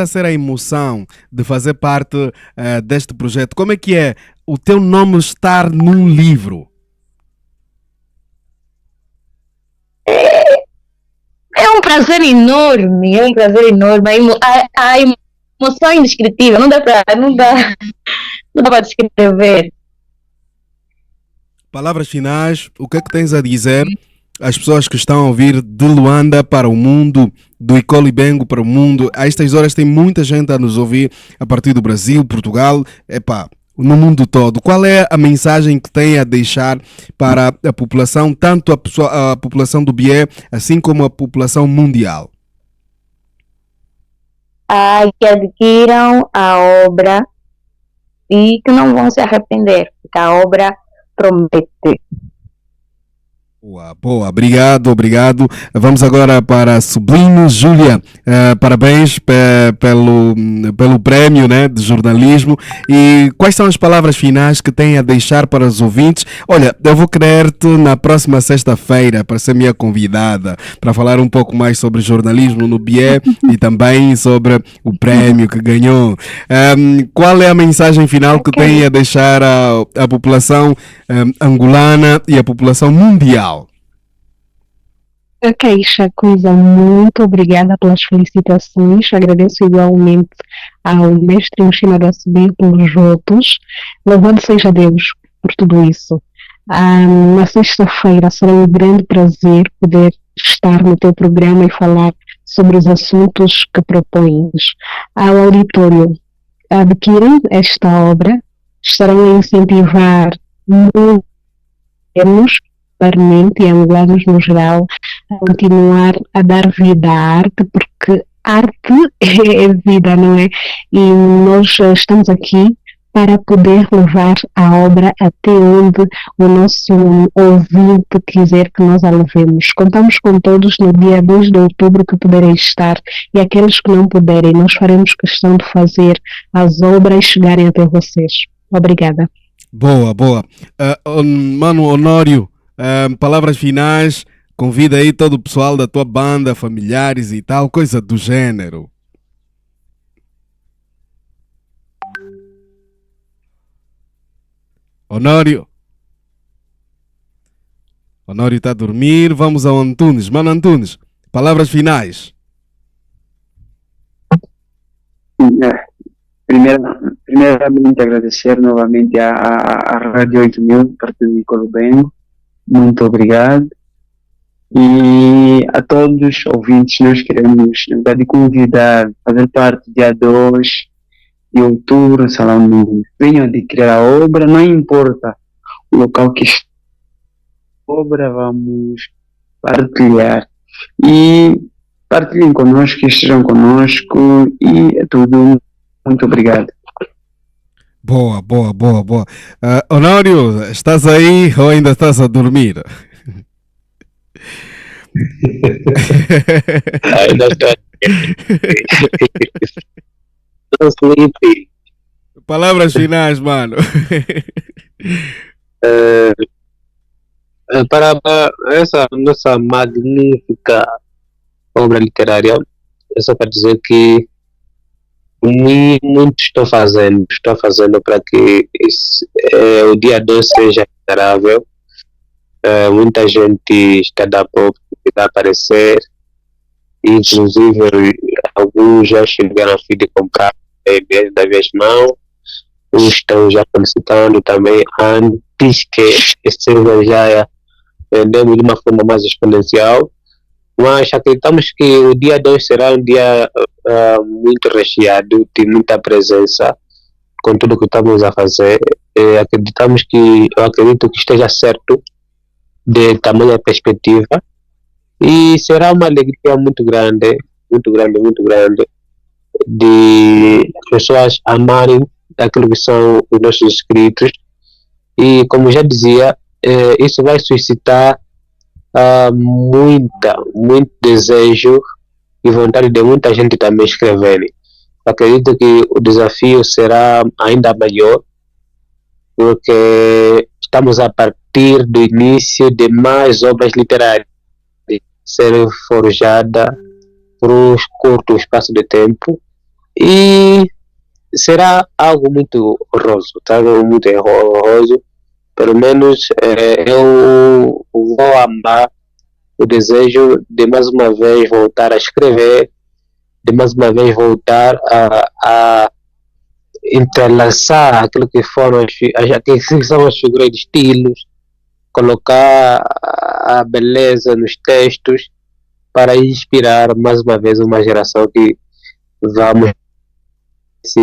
a ser a emoção de fazer parte deste projeto? Como é que é o teu nome estar num livro? É um prazer enorme, a emoção é indescritível, não dá para descrever. Palavras finais, o que é que tens a dizer às pessoas que estão a ouvir de Luanda para o mundo, do Icole Bengo para o mundo? A estas horas tem muita gente a nos ouvir a partir do Brasil, Portugal, no mundo todo. Qual é a mensagem que tem a deixar para a população, tanto a população do Bié, assim como a população mundial? Que adquiram a obra e que não vão se arrepender, porque a obra promete. Boa, obrigado. Vamos agora para Sublime. Júlia, parabéns pelo prémio, né, de jornalismo. E quais são as palavras finais que tem a deixar para os ouvintes? Olha, eu vou querer-te na próxima sexta-feira para ser minha convidada, para falar um pouco mais sobre jornalismo no Bié e também sobre o prémio que ganhou. Qual é a mensagem final que tem a deixar a população angolana e a população mundial? Ok, Chacuísa, muito obrigada pelas felicitações. Agradeço igualmente ao mestre Mushima do Assobio pelos votos. Louvado seja Deus por tudo isso. Na sexta-feira será um grande prazer poder estar no teu programa e falar sobre os assuntos que propões ao auditório. Adquirindo esta obra, estarão a incentivar mulheres, particularmente e angolanos no geral, a continuar a dar vida à arte, porque arte é vida, não é? E nós estamos aqui para poder levar a obra até onde o nosso ouvinte quiser que nós a levemos. Contamos com todos no dia 2 de outubro que puderem estar, e aqueles que não puderem, nós faremos questão de fazer as obras chegarem até vocês. Obrigada. Boa. Mano Honório, palavras finais, convida aí todo o pessoal da tua banda, familiares e tal, coisa do gênero. Honório está a dormir. Vamos ao Antunes. Mano Antunes, palavras finais. Primeiramente agradecer novamente à Rádio 8000, partido de Colubengo. Muito obrigado. E a todos os ouvintes, nós queremos, na verdade, convidar a fazer parte do dia 2 de outubro, Salão do venham adquirir a obra, não importa o local que está a obra, vamos partilhar. E partilhem conosco, estejam conosco e é tudo. Muito obrigado. Boa. Honório, estás aí ou ainda estás a dormir? Ainda estou. Palavras finais, mano. Para essa nossa magnífica obra literária, é só para dizer que muito estou fazendo para que o dia 2 seja memorável. Muita gente está a aparecer, inclusive alguns já chegaram a fim de comprar da minha mão, uns estão já solicitando também antes que seja já vendendo de uma forma mais exponencial. Mas acreditamos que o dia 2 será um dia muito recheado, de muita presença com tudo que estamos a fazer. Eu acredito que esteja certo de tamanha perspectiva e será uma alegria muito grande de pessoas amarem aquilo que são os nossos inscritos. E como já dizia, isso vai suscitar muito desejo e vontade de muita gente também escrever. Acredito que o desafio será ainda maior, porque estamos a partir do início de mais obras literárias serem forjadas por um curto espaço de tempo, e será algo muito honroso, pelo menos eu vou amar o desejo de mais uma vez voltar a escrever, de mais uma vez voltar a entrelaçar aquilo que foram que são as figuras de estilos, colocar a beleza nos textos para inspirar mais uma vez uma geração que vamos se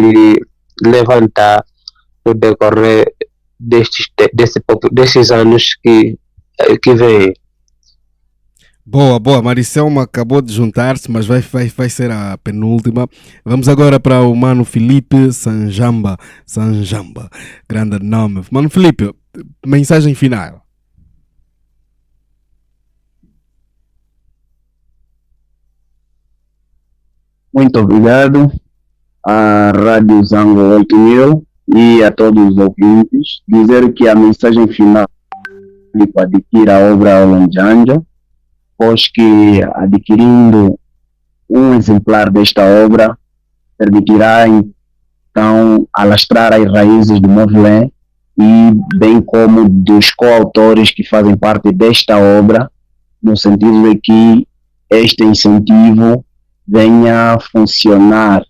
levantar no decorrer desses anos que vêm. Boa. Maricelma acabou de juntar-se, mas vai ser a penúltima. Vamos agora para o Mano Felipe Sanjamba. Grande nome. Mano Felipe, mensagem final. Muito obrigado à Rádio Zango 8000 e a todos os ouvintes. Dizer que a mensagem final para adquirir a obra Olonjanja, pois que adquirindo um exemplar desta obra permitirá então alastrar as raízes do Movilé e bem como dos coautores que fazem parte desta obra, no sentido de que este incentivo venha a funcionar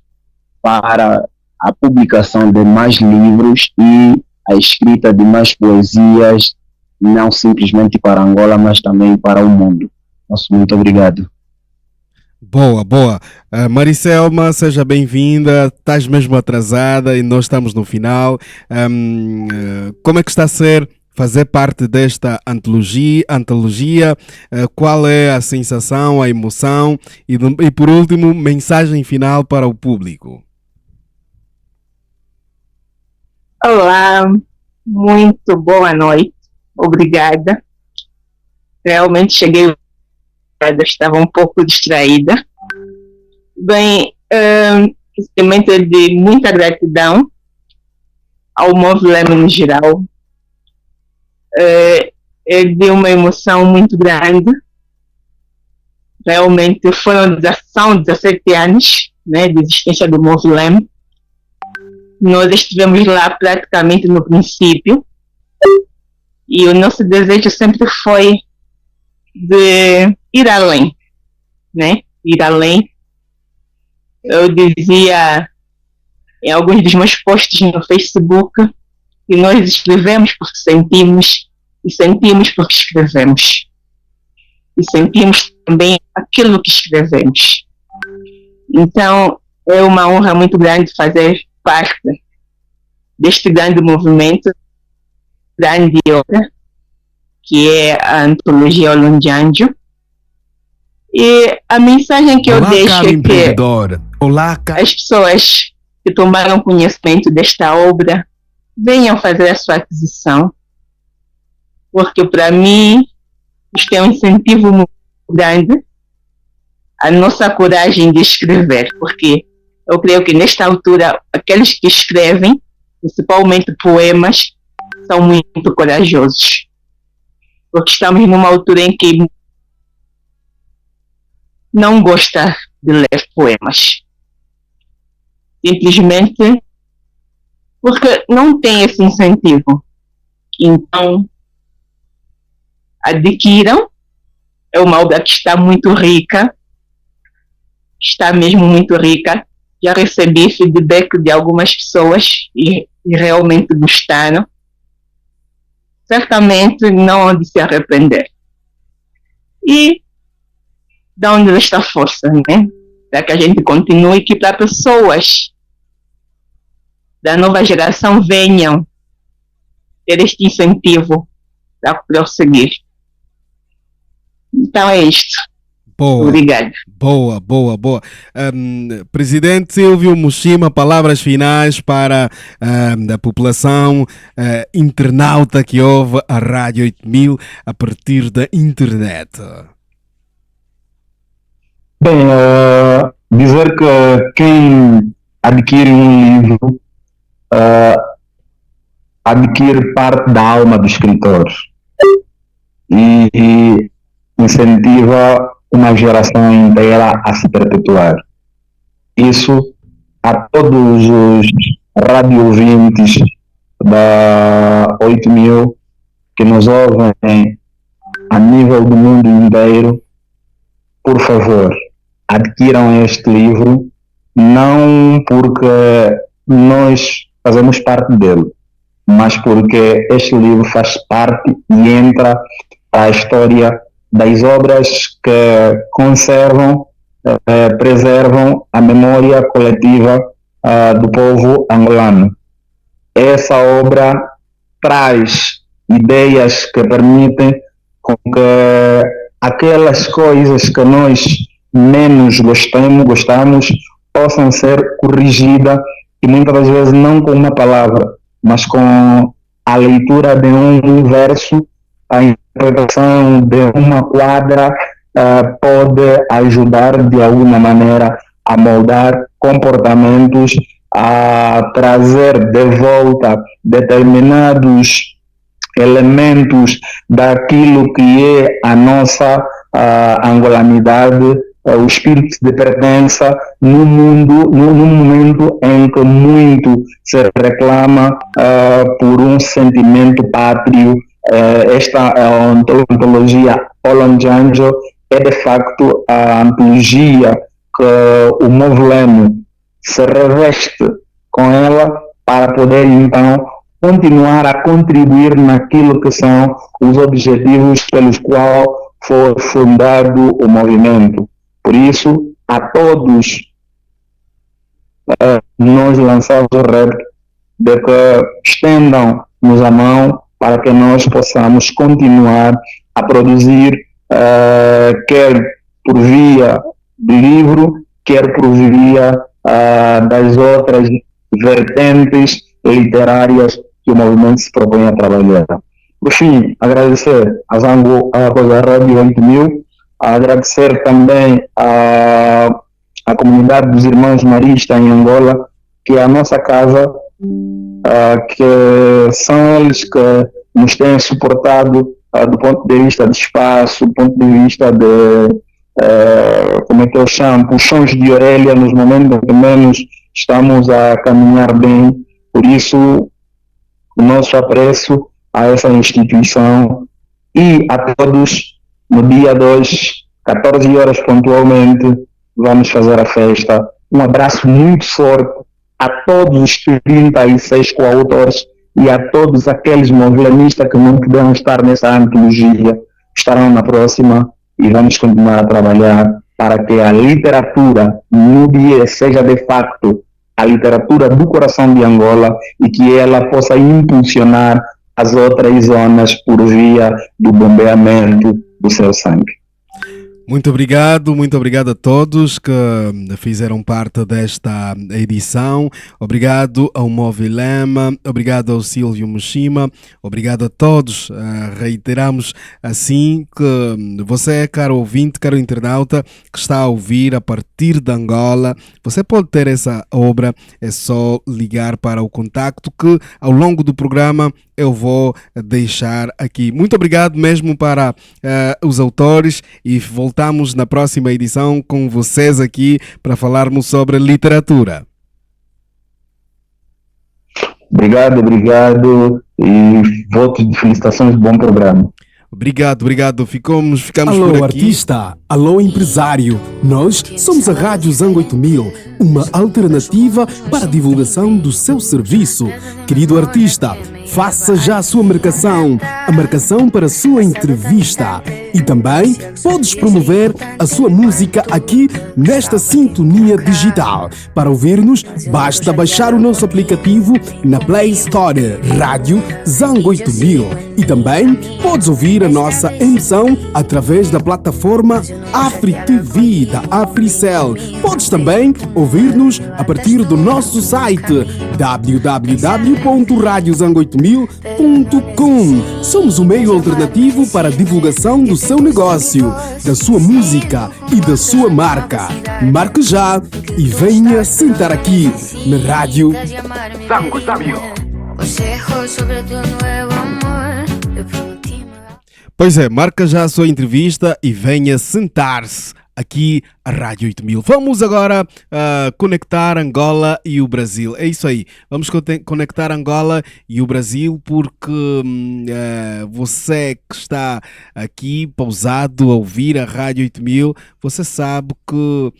para a publicação de mais livros e a escrita de mais poesias, não simplesmente para Angola, mas também para o mundo. Nosso muito obrigado. Boa, boa. Maricelma, seja bem-vinda. Estás mesmo atrasada e nós estamos no final. Como é que está a ser fazer parte desta antologia? Qual é a sensação, a emoção? E por último, mensagem final para o público. Olá, muito boa noite. Obrigada. Realmente cheguei, estava um pouco distraída. Bem, sentimento de muita gratidão ao Movlem no geral. É de uma emoção muito grande. Realmente são 17 anos, né, de existência do Movlem. Nós estivemos lá praticamente no princípio e o nosso desejo sempre foi de ir além, né? Ir além. Eu dizia em alguns dos meus posts no Facebook que nós escrevemos porque sentimos e sentimos porque escrevemos e sentimos também aquilo que escrevemos. Então é uma honra muito grande fazer parte deste grande movimento, grande obra, que é a antologia Olonjanjo. E a mensagem que eu deixo é que as pessoas que tomaram conhecimento desta obra venham fazer a sua aquisição, porque para mim isto é um incentivo muito grande à nossa coragem de escrever, porque eu creio que nesta altura aqueles que escrevem, principalmente poemas, são muito corajosos, porque estamos numa altura em que não gosta de ler poemas, simplesmente porque não tem esse incentivo. Então, adquiram, é uma obra que está muito rica, está mesmo muito rica. Já recebi feedback de algumas pessoas e realmente gostaram. Certamente não hão de se arrepender. E dá onde está a força, né? Para que a gente continue, que para pessoas da nova geração venham ter este incentivo para prosseguir. Então é isto. Boa. Obrigado. Boa. Presidente Silvio Mushima, palavras finais para a população internauta que ouve a Rádio 8000 a partir da internet. Bem, dizer que quem adquire um livro adquire parte da alma do escritor e incentiva uma geração inteira a se perpetuar. Isso a todos os radio-ouvintes da 8000 que nos ouvem a nível do mundo inteiro, por favor, adquiram este livro, não porque nós fazemos parte dele, mas porque este livro faz parte e entra para a história das obras que conservam, preservam a memória coletiva do povo angolano. Essa obra traz ideias que permitem com que aquelas coisas que nós menos gostamos possam ser corrigidas, e muitas das vezes não com uma palavra, mas com a leitura de um verso, a interpretação de uma quadra pode ajudar de alguma maneira a moldar comportamentos, a trazer de volta determinados elementos daquilo que é a nossa angolanidade, o espírito de pertença no mundo, no momento em que muito se reclama por um sentimento pátrio. Esta antologia Olonjanjo é de facto a antologia que o Movlem se reveste com ela para poder então continuar a contribuir naquilo que são os objetivos pelos quais foi fundado o movimento. Por isso, a todos nós lançamos o repto de que estendam-nos a mão para que nós possamos continuar a produzir, quer por via do livro, quer por via das outras vertentes literárias que o movimento se propõe a trabalhar. Por fim, agradecer a Zango, a Rádio 8000, agradecer também a comunidade dos Irmãos Maristas em Angola, que é a nossa casa, que são eles que nos têm suportado do ponto de vista de espaço, do ponto de vista de, como é que eu chamo, puxões de orelha nos momentos em que menos estamos a caminhar bem. Por isso, o nosso apreço a essa instituição e a todos. No dia 2, 14 horas pontualmente, vamos fazer a festa. Um abraço muito forte a todos os 36 coautores e a todos aqueles movelemistas que não puderam estar nessa antologia, estarão na próxima, e vamos continuar a trabalhar para que a literatura no dia seja de facto a literatura do coração de Angola e que ela possa impulsionar as outras zonas por via do bombeamento do seu sangue. Muito obrigado a todos que fizeram parte desta edição. Obrigado ao Movilema, obrigado ao Silvio Mushima, obrigado a todos. Reiteramos assim que você, caro ouvinte, caro internauta, que está a ouvir a partir de Angola, você pode ter essa obra, é só ligar para o contacto que ao longo do programa eu vou deixar aqui. Muito obrigado mesmo para os autores e voltamos na próxima edição com vocês aqui para falarmos sobre literatura. Obrigado e voto de felicitações, bom programa. Obrigado. Ficamos alô, por aqui. Artista, alô, empresário. Nós somos a Rádio Zango 8000, uma alternativa para a divulgação do seu serviço. Querido artista, faça já a sua marcação, a marcação para a sua entrevista. E também podes promover a sua música aqui nesta sintonia digital. Para ouvir-nos, basta baixar o nosso aplicativo na Play Store, Rádio Zango 8000. E também podes ouvir a nossa emissão através da plataforma AfriTV da Africell. Podes também ouvir-nos a partir do nosso site www.radiozango8000.com. Somos o meio alternativo para a divulgação do seu negócio, da sua música e da sua marca. Marque já e venha sentar aqui na Rádio Zango 8000. Pois é, marca já a sua entrevista e venha sentar-se aqui a Rádio 8000. Vamos agora conectar Angola e o Brasil. É isso aí. Vamos conectar Angola e o Brasil porque você que está aqui pausado a ouvir a Rádio 8000, você sabe que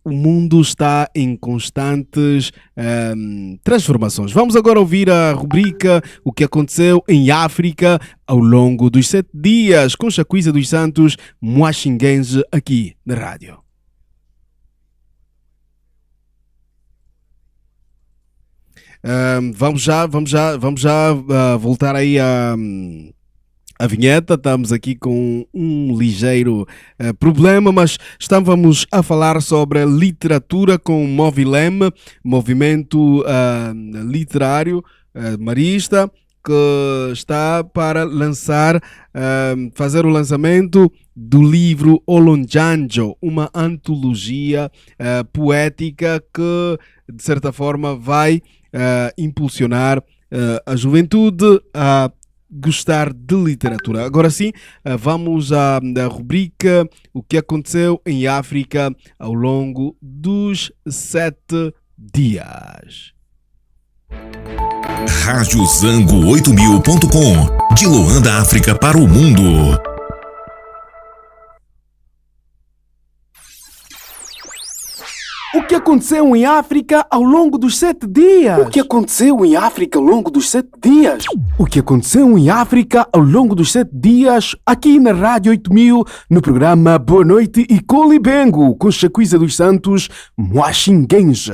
o mundo está em constantes transformações. Vamos agora ouvir a rubrica O que aconteceu em África ao longo dos 7 dias com Chacuíza dos Santos Moaxinguense aqui na rádio. Vamos já voltar aí a vinheta. Estamos aqui com um ligeiro problema, mas estávamos a falar sobre a literatura com o Movilem, movimento literário marista, que está para fazer o lançamento do livro Olonjanjo, uma antologia poética que, de certa forma, vai impulsionar a juventude a gostar de literatura. Agora sim, vamos à rubrica O que aconteceu em África ao longo dos 7 dias. Rádio Zango 8000.com, de Luanda, África para o mundo. O que aconteceu em África ao longo dos 7 dias? O que aconteceu em África ao longo dos 7 dias? O que aconteceu em África ao longo dos 7 dias, aqui na Rádio 8000, no programa Boa Noite e Colibengo, com Chacuíza dos Santos, Moaxinguenja.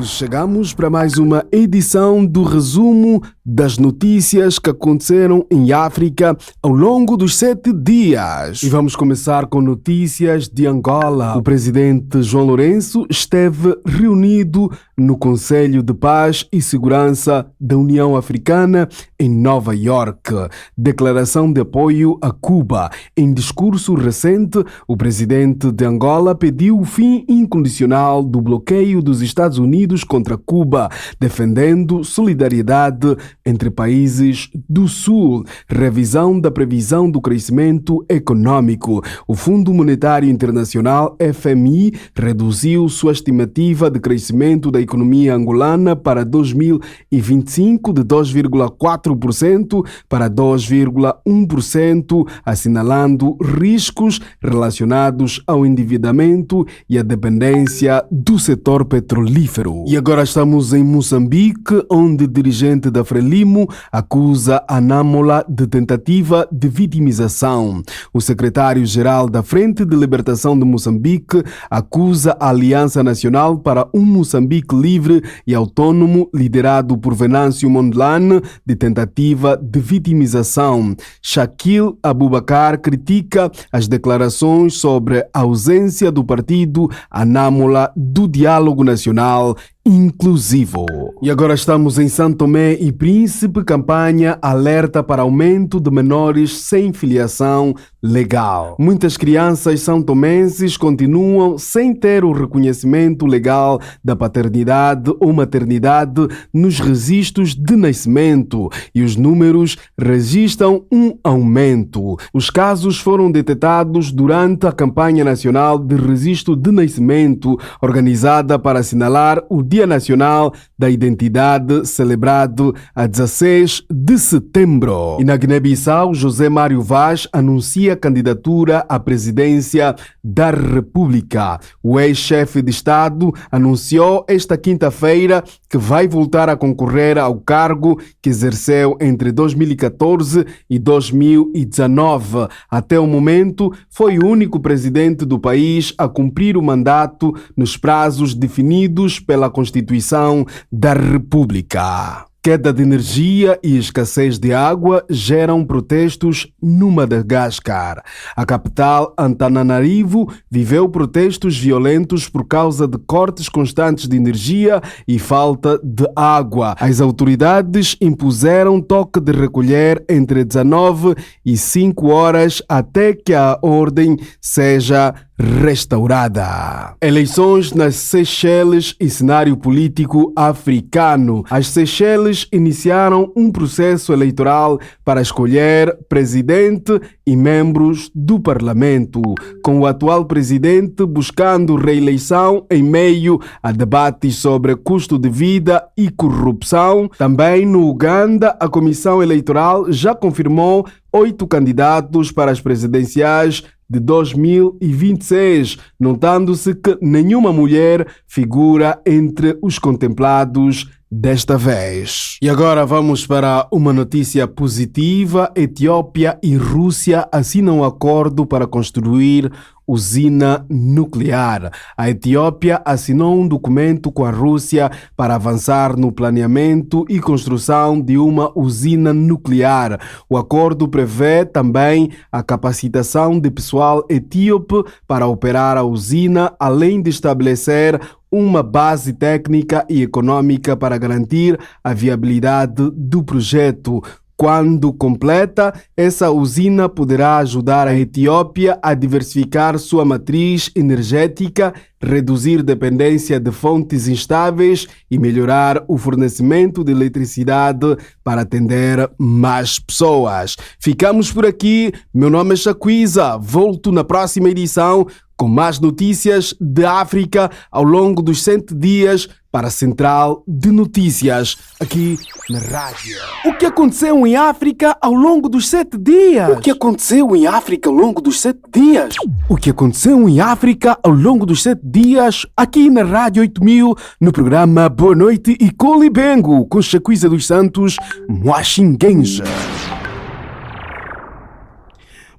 Chegamos para mais uma edição do resumo das notícias que aconteceram em África ao longo dos 7 dias. E vamos começar com notícias de Angola. O presidente João Lourenço esteve reunido no Conselho de Paz e Segurança da União Africana em Nova York. Declaração de apoio a Cuba. Em discurso recente, o presidente de Angola pediu o fim incondicional do bloqueio dos Estados Unidos contra Cuba, defendendo solidariedade entre países do Sul. Revisão da previsão do crescimento econômico. O Fundo Monetário Internacional, FMI, reduziu sua estimativa de crescimento da economia angolana para 2025 de 2,4% para 2,1%, assinalando riscos relacionados ao endividamento e à dependência do setor petrolífero. E agora estamos em Moçambique, onde o dirigente da Frelimo acusa a Namola de tentativa de vitimização. O secretário-geral da Frente de Libertação de Moçambique acusa a Aliança Nacional para um Moçambique Livre e Autônomo, liderado por Venâncio Mondlane, de tentativa de vitimização. Shakil Abubakar critica as declarações sobre a ausência do partido Anámola do diálogo nacional inclusivo. E agora estamos em São Tomé e Príncipe. Campanha alerta para aumento de menores sem filiação legal. Muitas crianças são-tomenses continuam sem ter o reconhecimento legal da paternidade ou maternidade nos registros de nascimento e os números registram um aumento. Os casos foram detectados durante a campanha nacional de registro de nascimento organizada para assinalar o Dia Nacional da Identidade, celebrado a 16 de setembro. E na Guiné-Bissau, José Mário Vaz anuncia candidatura à presidência da República. O ex-chefe de Estado anunciou esta quinta-feira que vai voltar a concorrer ao cargo que exerceu entre 2014 e 2019. Até o momento, foi o único presidente do país a cumprir o mandato nos prazos definidos pela Constituição da República. Queda de energia e escassez de água geram protestos no Madagascar. A capital, Antananarivo, viveu protestos violentos por causa de cortes constantes de energia e falta de água. As autoridades impuseram toque de recolher entre 19 e 5 horas até que a ordem seja restaurada. Eleições nas Seychelles e cenário político africano. As Seychelles iniciaram um processo eleitoral para escolher presidente e membros do parlamento, com o atual presidente buscando reeleição em meio a debates sobre custo de vida e corrupção. Também no Uganda, a Comissão Eleitoral já confirmou 8 candidatos para as presidenciais de 2026, notando-se que nenhuma mulher figura entre os contemplados desta vez. E agora vamos para uma notícia positiva. Etiópia e Rússia assinam um acordo para construir usina nuclear. A Etiópia assinou um documento com a Rússia para avançar no planeamento e construção de uma usina nuclear. O acordo prevê também a capacitação de pessoal etíope para operar a usina, além de estabelecer uma base técnica e econômica para garantir a viabilidade do projeto. Quando completa, essa usina poderá ajudar a Etiópia a diversificar sua matriz energética, reduzir dependência de fontes instáveis e melhorar o fornecimento de eletricidade para atender mais pessoas. Ficamos por aqui. Meu nome é Chacuíza. Volto na próxima edição com mais notícias de África ao longo dos 100 dias para a Central de Notícias, aqui na rádio. O que aconteceu em África ao longo dos 7 dias? O que aconteceu em África ao longo dos 7 dias? O que aconteceu em África ao longo dos 7 dias, aqui na Rádio 8000, no programa Boa Noite e Colibengo, com Chacuíza dos Santos, Moaxinguenja.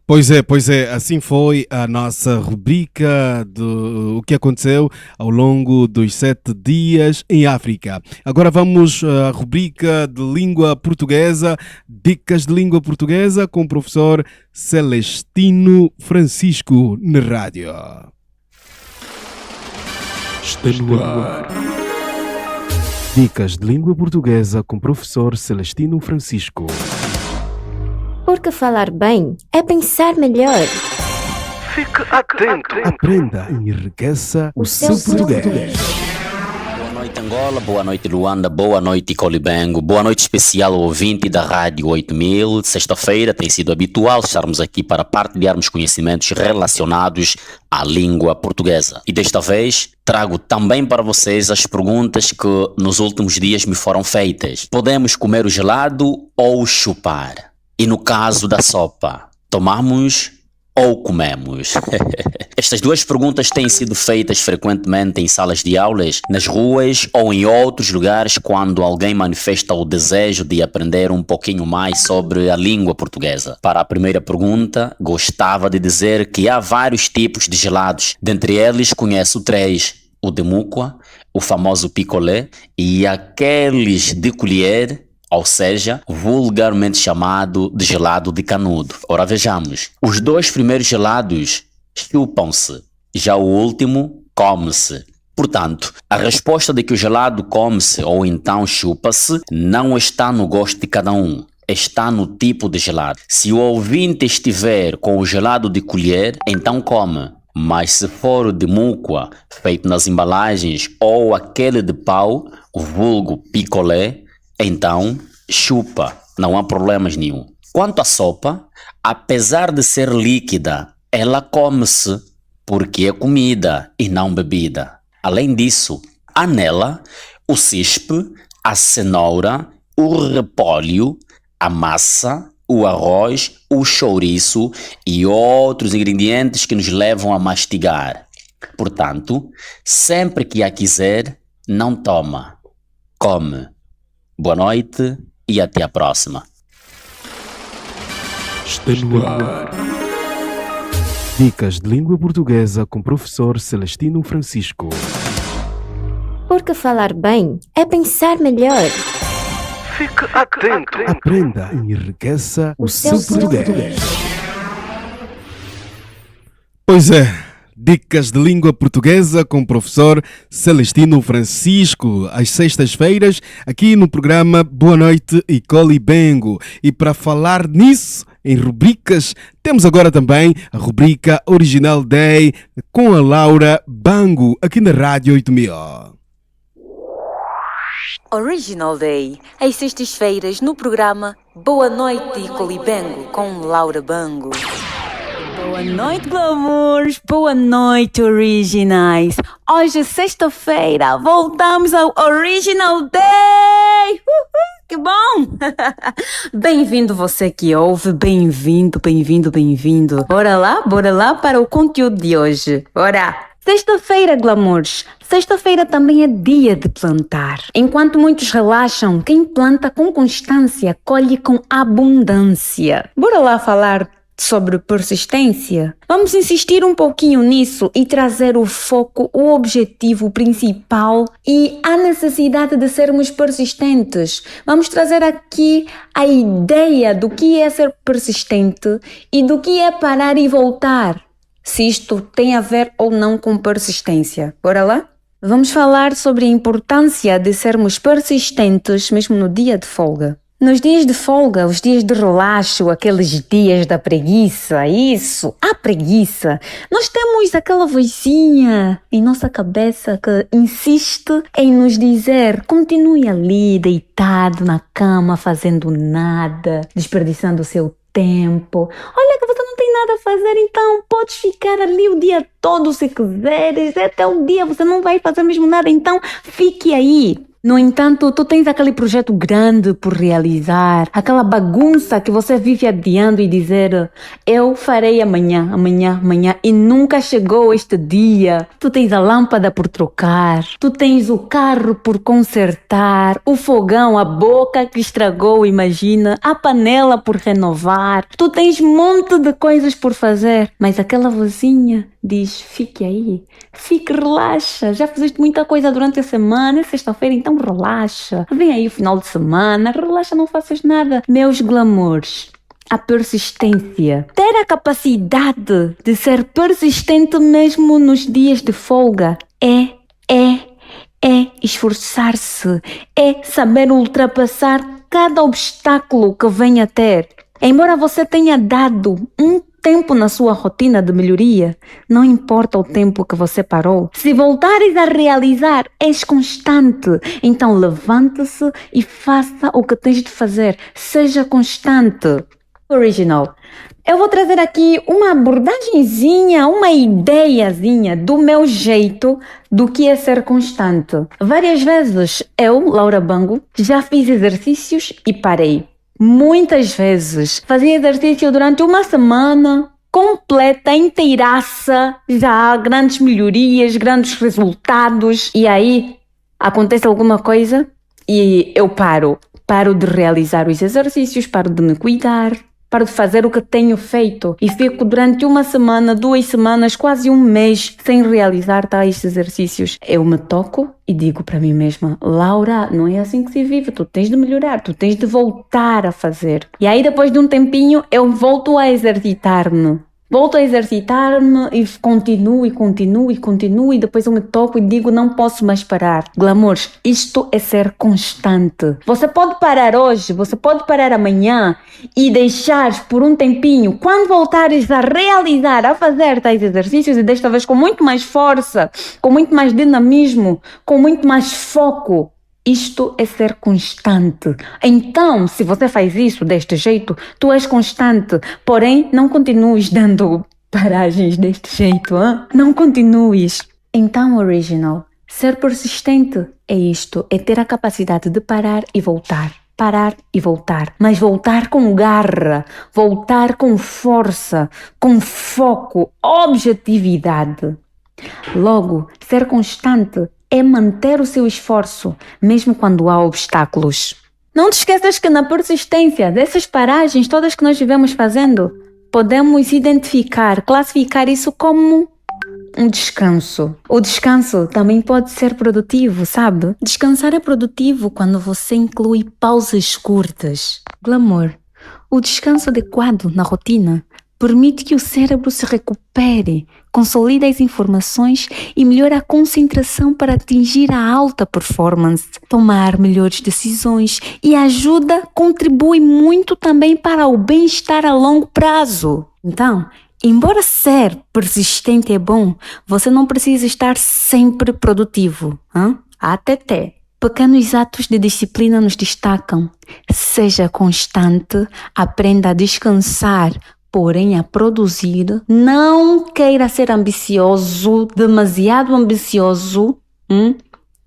Pois é, assim foi a nossa rubrica do o que aconteceu ao longo dos 7 dias em África. Agora vamos à rubrica de língua portuguesa, dicas de língua portuguesa com o professor Celestino Francisco na rádio. Está no ar. Dicas de língua portuguesa com o professor Celestino Francisco. Porque falar bem é pensar melhor. Fique atento. Aprenda e enriqueça o seu português. Boa noite Angola, boa noite Luanda, boa noite Colibengo, boa noite especial ao ouvinte da Rádio 8000. Sexta-feira tem sido habitual estarmos aqui para partilharmos conhecimentos relacionados à língua portuguesa. E desta vez trago também para vocês as perguntas que nos últimos dias me foram feitas. Podemos comer o gelado ou chupar? E no caso da sopa, tomamos ou comemos? Estas duas perguntas têm sido feitas frequentemente em salas de aulas, nas ruas ou em outros lugares quando alguém manifesta o desejo de aprender um pouquinho mais sobre a língua portuguesa. Para a primeira pergunta, gostava de dizer que há vários tipos de gelados. Dentre eles, conheço 3. O de mucua, o famoso picolé e aqueles de colher, ou seja, vulgarmente chamado de gelado de canudo. Ora vejamos, os 2 primeiros gelados chupam-se, já o último come-se. Portanto, a resposta de que o gelado come-se ou então chupa-se não está no gosto de cada um, está no tipo de gelado. Se o ouvinte estiver com o gelado de colher, então come. Mas se for o de mucua, feito nas embalagens, ou aquele de pau, o vulgo picolé, então chupa, não há problemas nenhum. Quanto à sopa, apesar de ser líquida, ela come-se porque é comida e não bebida. Além disso, há nela o cispe, a cenoura, o repolho, a massa, o arroz, o chouriço e outros ingredientes que nos levam a mastigar. Portanto, sempre que a quiser, não toma, come. Boa noite e até a próxima. Está no ar. Dicas de língua portuguesa com o professor Celestino Francisco. Porque falar bem é pensar melhor. Fique atento. Aprenda e enriqueça o seu português. Pois é. Dicas de língua portuguesa com o professor Celestino Francisco, às sextas-feiras, aqui no programa Boa Noite e Colibengo. E para falar nisso, em rubricas, temos agora também a rubrica Original Day com a Laura Bango, aqui na Rádio 8000. Original Day, às sextas-feiras no programa Boa Noite e Colibengo com Laura Bango. Boa noite, glamours! Boa noite, originais! Hoje é sexta-feira, voltamos ao Original Day! Que bom! Bem-vindo você que ouve, bem-vindo. Bora lá para o conteúdo de hoje. Bora! Sexta-feira, glamours! Sexta-feira também é dia de plantar. Enquanto muitos relaxam, quem planta com constância colhe com abundância. Bora lá falar sobre persistência? Vamos insistir um pouquinho nisso e trazer o foco, o objetivo principal e a necessidade de sermos persistentes. Vamos trazer aqui a ideia do que é ser persistente e do que é parar e voltar. Se isto tem a ver ou não com persistência. Bora lá? Vamos falar sobre a importância de sermos persistentes mesmo no dia de folga. Nos dias de folga, os dias de relaxo, aqueles dias da preguiça, a preguiça, nós temos aquela vozinha em nossa cabeça que insiste em nos dizer: continue ali, deitado na cama, fazendo nada, desperdiçando o seu tempo. Olha que você não tem nada a fazer, então podes ficar ali o dia todo se quiseres. Até o dia você não vai fazer mesmo nada, então fique aí. No entanto, tu tens aquele projeto grande por realizar, aquela bagunça que você vive adiando e dizer eu farei amanhã, e nunca chegou este dia. Tu tens a lâmpada por trocar, tu tens o carro por consertar, o fogão, a boca que estragou, imagina, a panela por renovar. Tu tens um monte de coisas por fazer, mas aquela vozinha diz, fique aí, fique, relaxa, já fizeste muita coisa durante a semana, é sexta-feira, então relaxa, vem aí o final de semana, relaxa, não faças nada. Meus glamours, a persistência, ter a capacidade de ser persistente mesmo nos dias de folga é esforçar-se, é saber ultrapassar cada obstáculo que venha a ter. Embora você tenha dado um tempo na sua rotina de melhoria, não importa o tempo que você parou. Se voltares a realizar, és constante. Então levante-se e faça o que tens de fazer. Seja constante. Original. Eu vou trazer aqui uma abordagenzinha, uma ideiazinha do meu jeito do que é ser constante. Várias vezes eu, Laura Bango, já fiz exercícios e parei. Muitas vezes fazia exercício durante uma semana completa, inteiraça, já há grandes melhorias, grandes resultados, e aí acontece alguma coisa e eu paro de realizar os exercícios, paro de me cuidar, paro de fazer o que tenho feito e fico durante uma semana, 2 semanas, quase um mês sem realizar tais exercícios. Eu me toco e digo para mim mesma, Laura, não é assim que se vive, tu tens de melhorar, tu tens de voltar a fazer. E aí depois de um tempinho eu volto a exercitar-me. E continuo e depois eu me toco e digo, não posso mais parar. Glamours, isto é ser constante. Você pode parar hoje, você pode parar amanhã e deixar por um tempinho. Quando voltares a realizar, a fazer tais exercícios, e desta vez com muito mais força, com muito mais dinamismo, com muito mais foco, isto é ser constante. Então, se você faz isso deste jeito, tu és constante. Porém, não continues dando paragens deste jeito, hein? Não continues. Então, Original, ser persistente é isto, é ter a capacidade de parar e voltar. Parar e voltar, mas voltar com garra, voltar com força, com foco, objetividade. Logo, ser constante é manter o seu esforço, mesmo quando há obstáculos. Não te esqueças que na persistência dessas paragens todas que nós vivemos fazendo, podemos identificar, classificar isso como um descanso. O descanso também pode ser produtivo, sabe? Descansar é produtivo quando você inclui pausas curtas. Glamour. O descanso adequado na rotina permite que o cérebro se recupere, consolida as informações e melhora a concentração para atingir a alta performance, tomar melhores decisões e contribui muito também para o bem-estar a longo prazo. Então, embora ser persistente é bom, você não precisa estar sempre produtivo. ATT. Pequenos atos de disciplina nos destacam. Seja constante, aprenda a descansar, porém a produzir. Não queira ser ambicioso, demasiado ambicioso,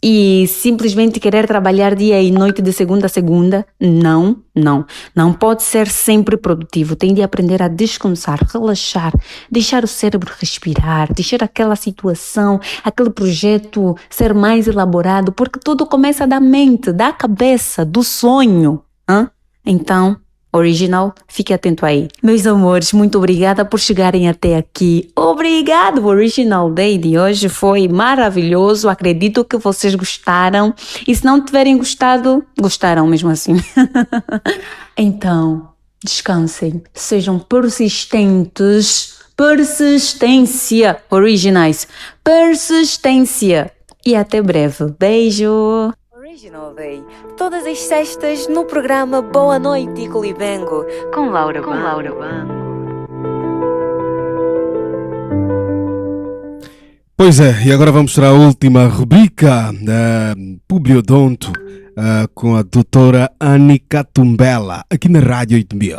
e simplesmente querer trabalhar dia e noite de segunda a segunda. Não pode ser sempre produtivo. Tem de aprender a descansar, relaxar, deixar o cérebro respirar, deixar aquela situação, aquele projeto ser mais elaborado, porque tudo começa da mente, da cabeça, do sonho. Então, Original, fique atento aí. Meus amores, muito obrigada por chegarem até aqui. Obrigado! O Original Day de hoje foi maravilhoso. Acredito que vocês gostaram. E se não tiverem gostado, gostaram mesmo assim. Então, descansem. Sejam persistentes. Persistência. Originais. Persistência. E até breve. Beijo! Original Day, todas as sextas no programa Boa Noite Colibengo, com Laura Bango. Pois é, e agora vamos para a última rubrica da Publiodonto com a doutora Anny Catumbela, aqui na Rádio 8000.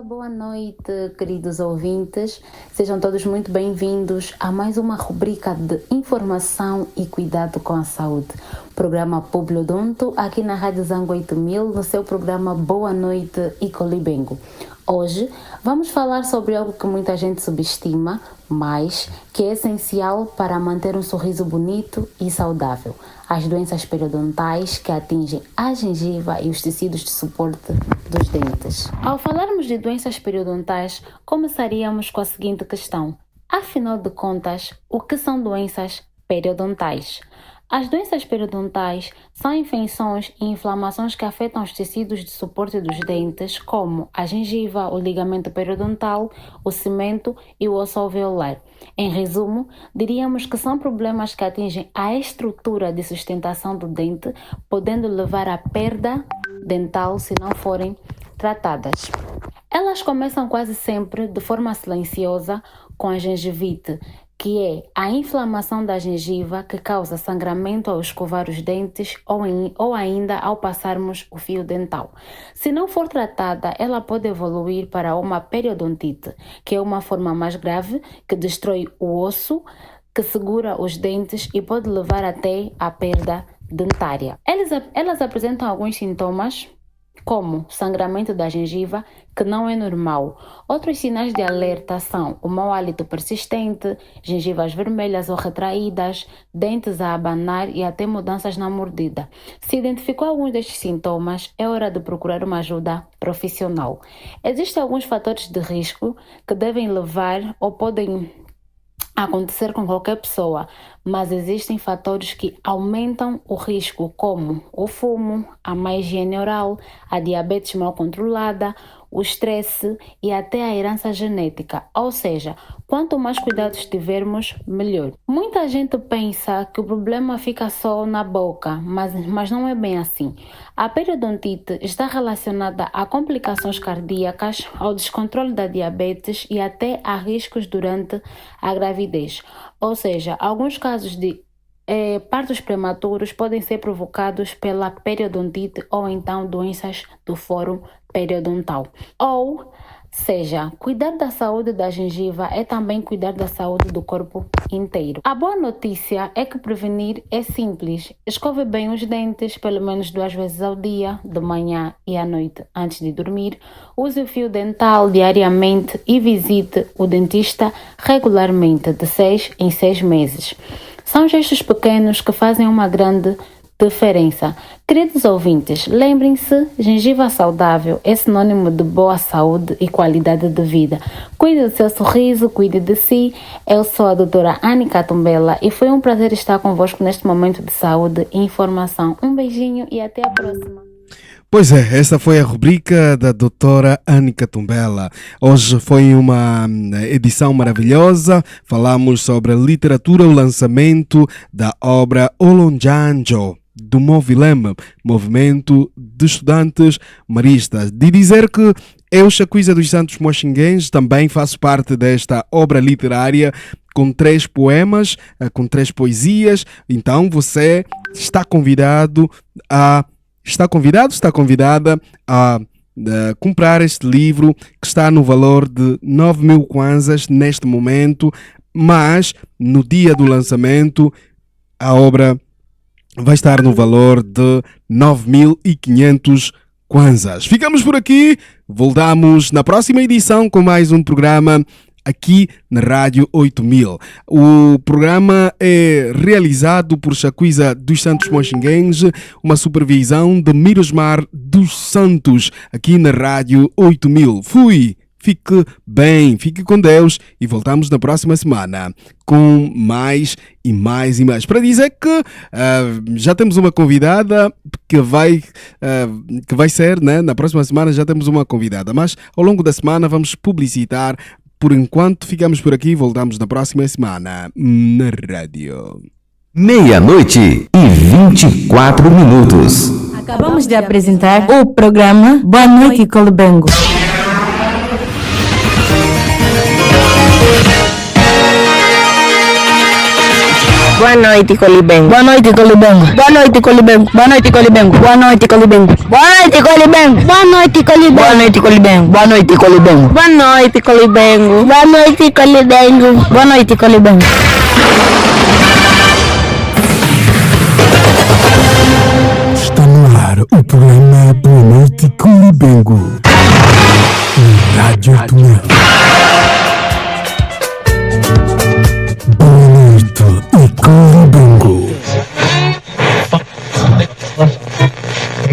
boa noite, queridos ouvintes. Sejam todos muito bem-vindos a mais uma rubrica de informação e cuidado com a saúde. Programa Publiodonto, aqui na Rádio Zango 8000, no seu programa Boa Noite e Colibengo. Hoje vamos falar sobre algo que muita gente subestima, mas que é essencial para manter um sorriso bonito e saudável. As doenças periodontais que atingem a gengiva e os tecidos de suporte dos dentes. Ao falarmos de doenças periodontais, começaríamos com a seguinte questão. Afinal de contas, o que são doenças periodontais? As doenças periodontais são infecções e inflamações que afetam os tecidos de suporte dos dentes, como a gengiva, o ligamento periodontal, o cimento e o osso alveolar. Em resumo, diríamos que são problemas que atingem a estrutura de sustentação do dente, podendo levar à perda dental se não forem tratadas. Elas começam quase sempre de forma silenciosa com a gengivite, que é a inflamação da gengiva que causa sangramento ao escovar os dentes ou ainda ao passarmos o fio dental. Se não for tratada, ela pode evoluir para uma periodontite, que é uma forma mais grave que destrói o osso que segura os dentes e pode levar até à perda dentária. Elas apresentam alguns sintomas, como sangramento da gengiva, que não é normal. Outros sinais de alerta são o mau hálito persistente, gengivas vermelhas ou retraídas, dentes a abanar e até mudanças na mordida. Se identificou alguns destes sintomas, é hora de procurar uma ajuda profissional. Existem alguns fatores de risco que devem levar ou podem acontecer com qualquer pessoa, mas existem fatores que aumentam o risco, como o fumo, a má higiene oral, a diabetes mal controlada, o estresse e até a herança genética. Ou seja, quanto mais cuidados tivermos, melhor. Muita gente pensa que o problema fica só na boca, mas não é bem assim. A periodontite está relacionada a complicações cardíacas, ao descontrole da diabetes e até a riscos durante a gravidez. Ou seja, alguns casos de partos prematuros podem ser provocados pela periodontite ou então doenças do foro periodontal. Ou seja, cuidar da saúde da gengiva é também cuidar da saúde do corpo inteiro. A boa notícia é que prevenir é simples. Escove bem os dentes pelo menos 2 vezes ao dia, de manhã e à noite antes de dormir. Use o fio dental diariamente e visite o dentista regularmente, de 6 em 6 meses. São gestos pequenos que fazem uma grande diferença. Queridos ouvintes, lembrem-se, gengiva saudável é sinônimo de boa saúde e qualidade de vida. Cuide do seu sorriso, cuide de si. Eu sou a doutora Anica Tumbela e foi um prazer estar convosco neste momento de saúde e informação. Um beijinho e até a próxima. Pois é, essa foi a rubrica da doutora Anica Tumbela. Hoje foi uma edição maravilhosa. Falamos sobre a literatura, o lançamento da obra Olonjanjo, do Movilem, Movimento de Estudantes Maristas. De dizer que eu, Chacuíza dos Santos Moxinguenses, também faço parte desta obra literária com 3 poemas, com 3 poesias. Então você está convidada a comprar este livro, que está no valor de 9.000 kwanzas neste momento, mas no dia do lançamento a obra vai estar no valor de 9.500 kwanzas. Ficamos por aqui, voltamos na próxima edição com mais um programa aqui na Rádio 8000. O programa é realizado por Chacuíza dos Santos Moxinguenses, uma supervisão de Mirosmar dos Santos, aqui na Rádio 8000. Fui! Fique bem, fique com Deus e voltamos na próxima semana com mais e mais e mais. Para dizer que já temos uma convidada que vai ser, né? Na próxima semana já temos uma convidada, mas ao longo da semana vamos publicitar. Por enquanto, ficamos por aqui e voltamos na próxima semana na rádio. 12:24. Acabamos de apresentar o programa Boa Noite Colibengo. Boa noite, Colibengo. Boa noite, Colibengo. Boa noite, Colibengo. Boa noite, Colibengo. Boa noite, Colibengo. Boa noite, Colibengo. Boa noite, Colibengo. Boa noite, Colibengo. Boa noite, Colibengo. Boa noite, Colibengo. Boa noite, Colibengo. Boa noite, Colibengo. Está no ar o programa Boa Noite Colibengo. Na Rádio 8000. Boa noite e Colibengo.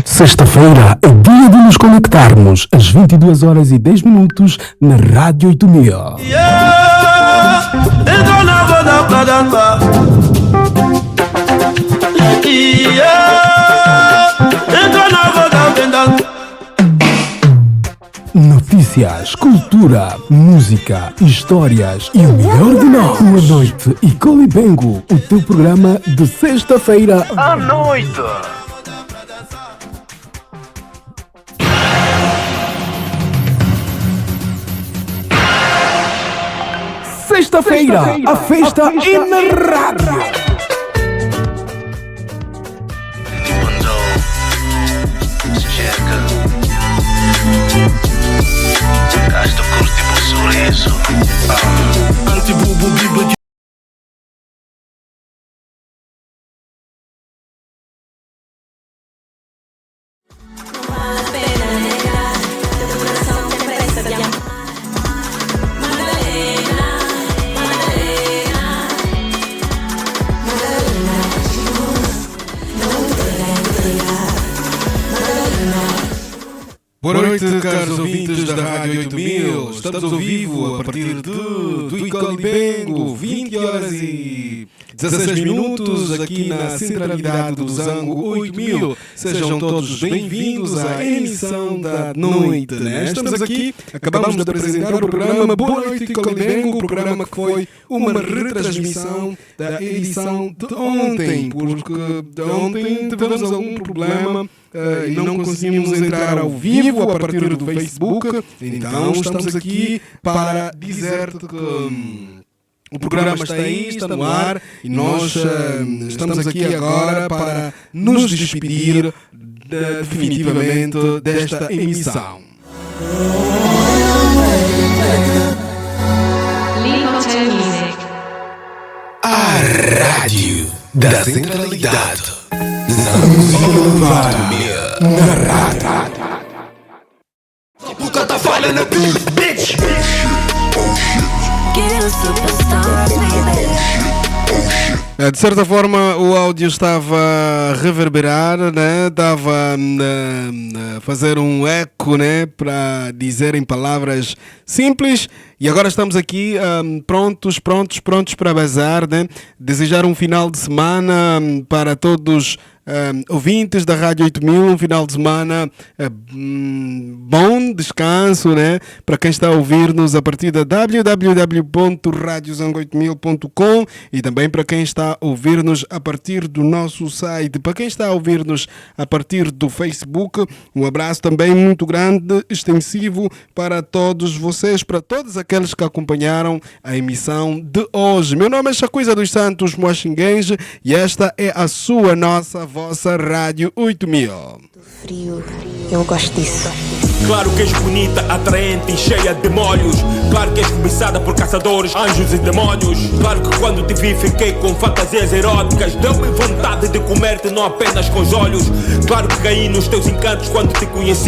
Sexta-feira é dia de nos conectarmos às 22 horas e 10 minutos na Rádio 8000. Entrou na roda pra dançar. Entrou na roda, vem dançar. Notícias, cultura, música, histórias e o melhor de nós. Boa noite e Colibengo, o teu programa de sexta-feira à noite. Sexta-feira, a festa é na rádio. Gasta curto tipo sorriso. Anti-bubu, biba. Boa noite, caros ouvintes da Rádio 8000. Estamos ao vivo a partir do Icolibengo, 20 horas e 16 minutos, aqui na centralidade do Zango 8000. Sejam todos bem-vindos à emissão da noite, né? Estamos aqui, acabamos de apresentar o programa Boa Noite Icolibengo, o programa que foi uma retransmissão da edição de ontem, porque de ontem tivemos algum problema e não conseguimos entrar ao vivo a partir do Facebook. Então estamos aqui para dizer-te que o programa está aí, está no ar e nós estamos aqui agora para nos despedir definitivamente desta emissão. A rádio da centralidade. Na música na rádio. Puka tá falando bitch. De certa forma o áudio estava a reverberar, né? Estava a fazer um eco, né? Para dizer em palavras simples. E agora estamos aqui prontos para bazar, né? Desejar um final de semana para todos ouvintes da Rádio 8000, um final de semana bom descanso, né? Para quem está a ouvir-nos a partir da www.radiozango8000.com e também para quem está a ouvir-nos a partir do nosso site. Para quem está a ouvir-nos a partir do Facebook, um abraço também muito grande, extensivo para todos vocês, para todos aqueles que acompanharam a emissão de hoje. Meu nome é Chacuiza dos Santos Moachinguense e esta é a sua, nossa, vossa Rádio 8000. Frio, eu gosto disso. Claro que és bonita, atraente e cheia de molhos. Claro que és cobiçada por caçadores, anjos e demônios. Claro que quando te vi fiquei com fantasias eróticas. Deu-me vontade de comer-te não apenas com os olhos. Claro que caí nos teus encantos quando te conheci.